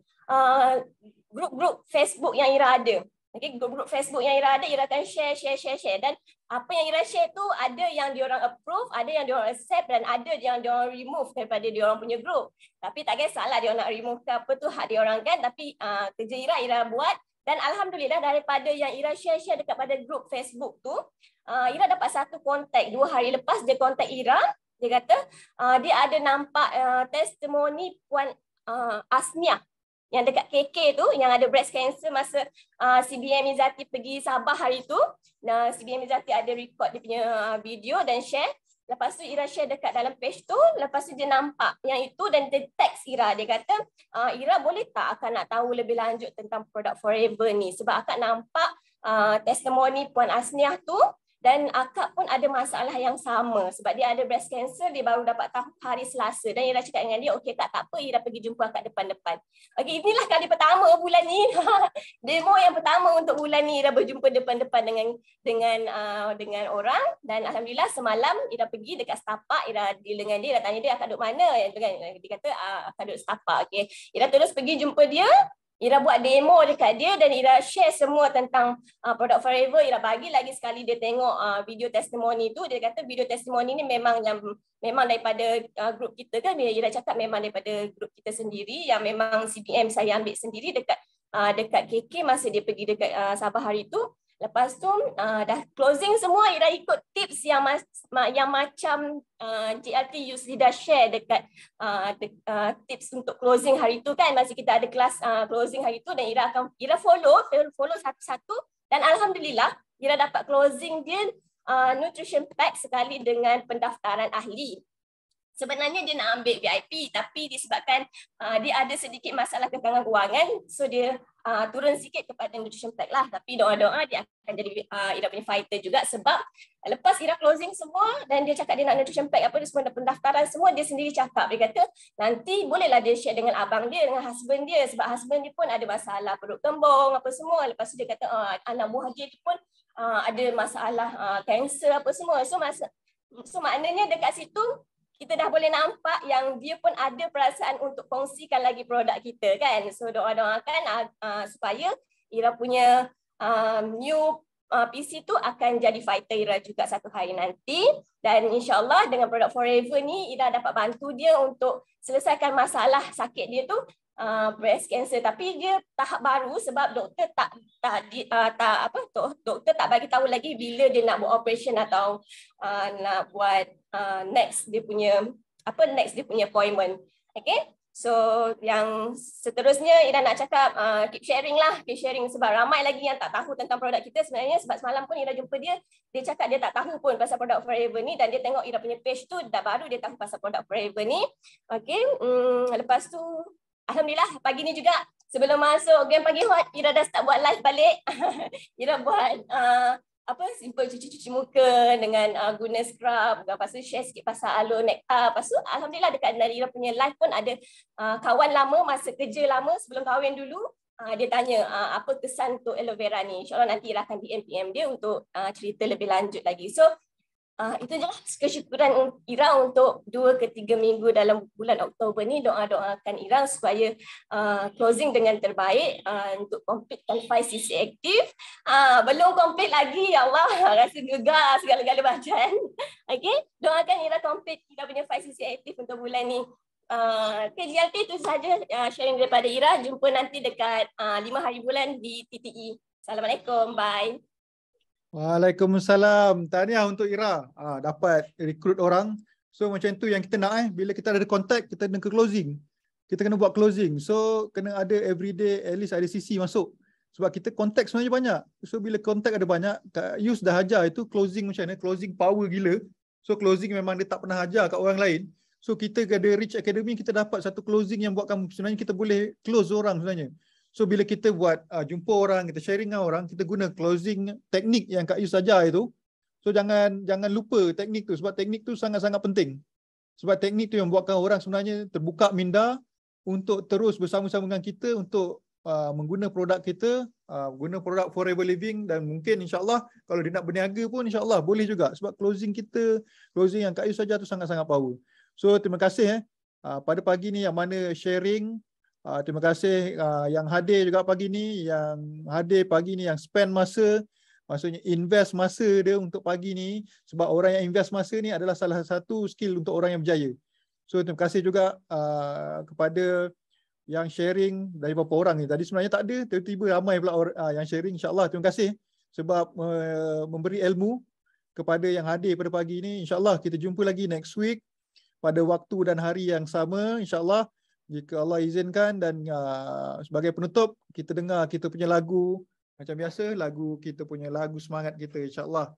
grup-grup Facebook yang Ira ada. Okay, grup-grup Facebook yang Ira ada, Ira akan share. Dan apa yang Ira share tu ada yang diorang approve, ada yang diorang accept dan ada yang diorang remove daripada diorang punya grup. Tapi tak kisahlah diorang nak remove ke apa tu hak diorang kan. Tapi kerja Ira buat. Dan Alhamdulillah daripada yang Ira share dekat pada grup Facebook tu, Ira dapat satu kontak 2 hari lepas dia kontak Ira. Dia kata dia ada nampak testimoni Puan Asniah yang dekat KK tu, yang ada breast cancer masa CBM Izzati pergi Sabah hari tu. CBM Izzati ada record dia punya video dan share. Lepas tu Ira share dekat dalam page tu. Lepas tu dia nampak yang itu dan dia text Ira. Dia kata, Ira boleh tak akak nak tahu lebih lanjut tentang produk Forever ni? Sebab akak nampak testimoni Puan Asniah tu dan akak pun ada masalah yang sama. Sebab dia ada breast cancer, dia baru dapat tahu hari Selasa. Dan Ira cakap dengan dia, okey tak apa, Ira pergi jumpa akak depan-depan. Okey, inilah kali pertama bulan ni. Demo yang pertama untuk bulan ni Ira berjumpa depan-depan dengan orang. Dan Alhamdulillah semalam Ira pergi dekat Setapak, Ira deal dengan dia, Ira tanya dia akak duduk mana? Dia kata akak duduk Setapak. Okey, Ira terus pergi jumpa dia. Ira buat demo dekat dia dan Ira share semua tentang produk Forever. Ira bagi lagi sekali dia tengok video testimoni tu. Dia kata video testimoni ni memang daripada grup kita kan. Ira cakap memang daripada grup kita sendiri yang memang CBM saya ambil sendiri dekat KK masa dia pergi dekat Sabah hari tu. Lepas tu dah closing semua, Ira ikut tips yang macam JLT Yusrida share dekat tips untuk closing hari tu kan. Masih kita ada kelas closing hari tu dan Ira follow satu-satu dan Alhamdulillah Ira dapat closing dia nutrition pack sekali dengan pendaftaran ahli. Sebenarnya dia nak ambil VIP tapi disebabkan dia ada sedikit masalah kekangan kewangan, so dia turun sikit kepada nutrition pack lah. Tapi doa-doa dia akan jadi Ira punya fighter juga sebab lepas Ira closing semua dan dia cakap dia nak nutrition pack apa dia semua pendaftaran semua, dia sendiri cakap, dia kata nanti bolehlah dia share dengan abang dia, dengan husband dia sebab husband dia pun ada masalah perut kembung apa semua. Lepas tu dia kata anak buah dia tu pun ada masalah kanser apa semua. So maknanya dekat situ kita dah boleh nampak yang dia pun ada perasaan untuk kongsikan lagi produk kita kan. So doa-doakan supaya Ira punya new PC tu akan jadi fighter Ira juga satu hari nanti. Dan insyaAllah dengan produk Forever ni Ira dapat bantu dia untuk selesaikan masalah sakit dia tu, breast cancer. Tapi dia tahap baru sebab doktor doktor tak bagi tahu lagi bila dia nak buat operation atau nak buat next dia punya appointment. Okay, so yang seterusnya Ira nak cakap keep sharing sebab ramai lagi yang tak tahu tentang produk kita sebenarnya. Sebab semalam pun Ira jumpa dia cakap dia tak tahu pun pasal produk Forever ni dan dia tengok Ira punya page tu dah baru dia tahu pasal produk Forever ni. Okay, lepas tu Alhamdulillah pagi ni juga sebelum masuk game pagi hot, Ira dah start buat live balik. Ira buat simple cuci muka dengan guna scrub. Lepas tu share sikit pasal aloe nectar. Lepas tu Alhamdulillah dekat dari Ira punya live pun ada kawan lama masa kerja lama sebelum kahwin dulu. Dia tanya apa kesan untuk aloe vera ni. InsyaAllah nanti Ira akan DM dia untuk cerita lebih lanjut lagi. So itu je lah kesyukuran Ira untuk 2 ke 3 minggu dalam bulan Oktober ni. Doakan Ira supaya closing dengan terbaik untuk completekan 5cc aktif. Belum complete lagi, ya Allah, rasa gegar segala-gala badan. Okay, doakan Ira complete Ira punya 5cc aktif untuk bulan ni. JLT itu sahaja sharing daripada Ira. Jumpa nanti dekat 5 hari bulan di TTE. Assalamualaikum, bye. Waalaikumsalam. Tahniah untuk Ira. Dapat rekrut orang. So macam tu yang kita nak bila kita ada kontak, kita kena ke closing. Kita kena buat closing. So kena ada everyday at least ada CC masuk. Sebab kita kontak sebenarnya banyak. So bila kontak ada banyak, Kak Yus dah ajar itu closing macam mana. Closing power gila. So closing memang dia tak pernah ajar kat orang lain. So kita ada Rich Academy, kita dapat satu closing yang buatkan sebenarnya kita boleh close orang sebenarnya. So bila kita buat jumpa orang, kita sharing dengan orang, kita guna closing teknik yang Kak Yus ajar itu. So jangan lupa teknik tu sebab teknik tu sangat-sangat penting. Sebab teknik tu yang buatkan orang sebenarnya terbuka minda untuk terus bersama-sama dengan kita untuk mengguna produk kita, guna produk Forever Living dan mungkin insyaAllah kalau dia nak berniaga pun insyaAllah boleh juga sebab closing yang Kak Yus ajar tu sangat-sangat power. So terima kasih pada pagi ni yang mana sharing. Terima kasih yang hadir juga pagi ni, yang spend masa, maksudnya invest masa dia untuk pagi ni, sebab orang yang invest masa ni adalah salah satu skill untuk orang yang berjaya. So terima kasih juga kepada yang sharing dari beberapa orang ni. Tadi sebenarnya tak ada, tiba-tiba ramai pula yang sharing. InsyaAllah terima kasih sebab memberi ilmu kepada yang hadir pada pagi ni. InsyaAllah kita jumpa lagi next week pada waktu dan hari yang sama, InsyaAllah, jika Allah izinkan. Dan sebagai penutup, kita dengar kita punya lagu macam biasa, kita punya lagu semangat kita, InsyaAllah.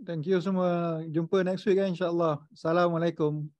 Thank you semua. Jumpa next week, InsyaAllah. Assalamualaikum.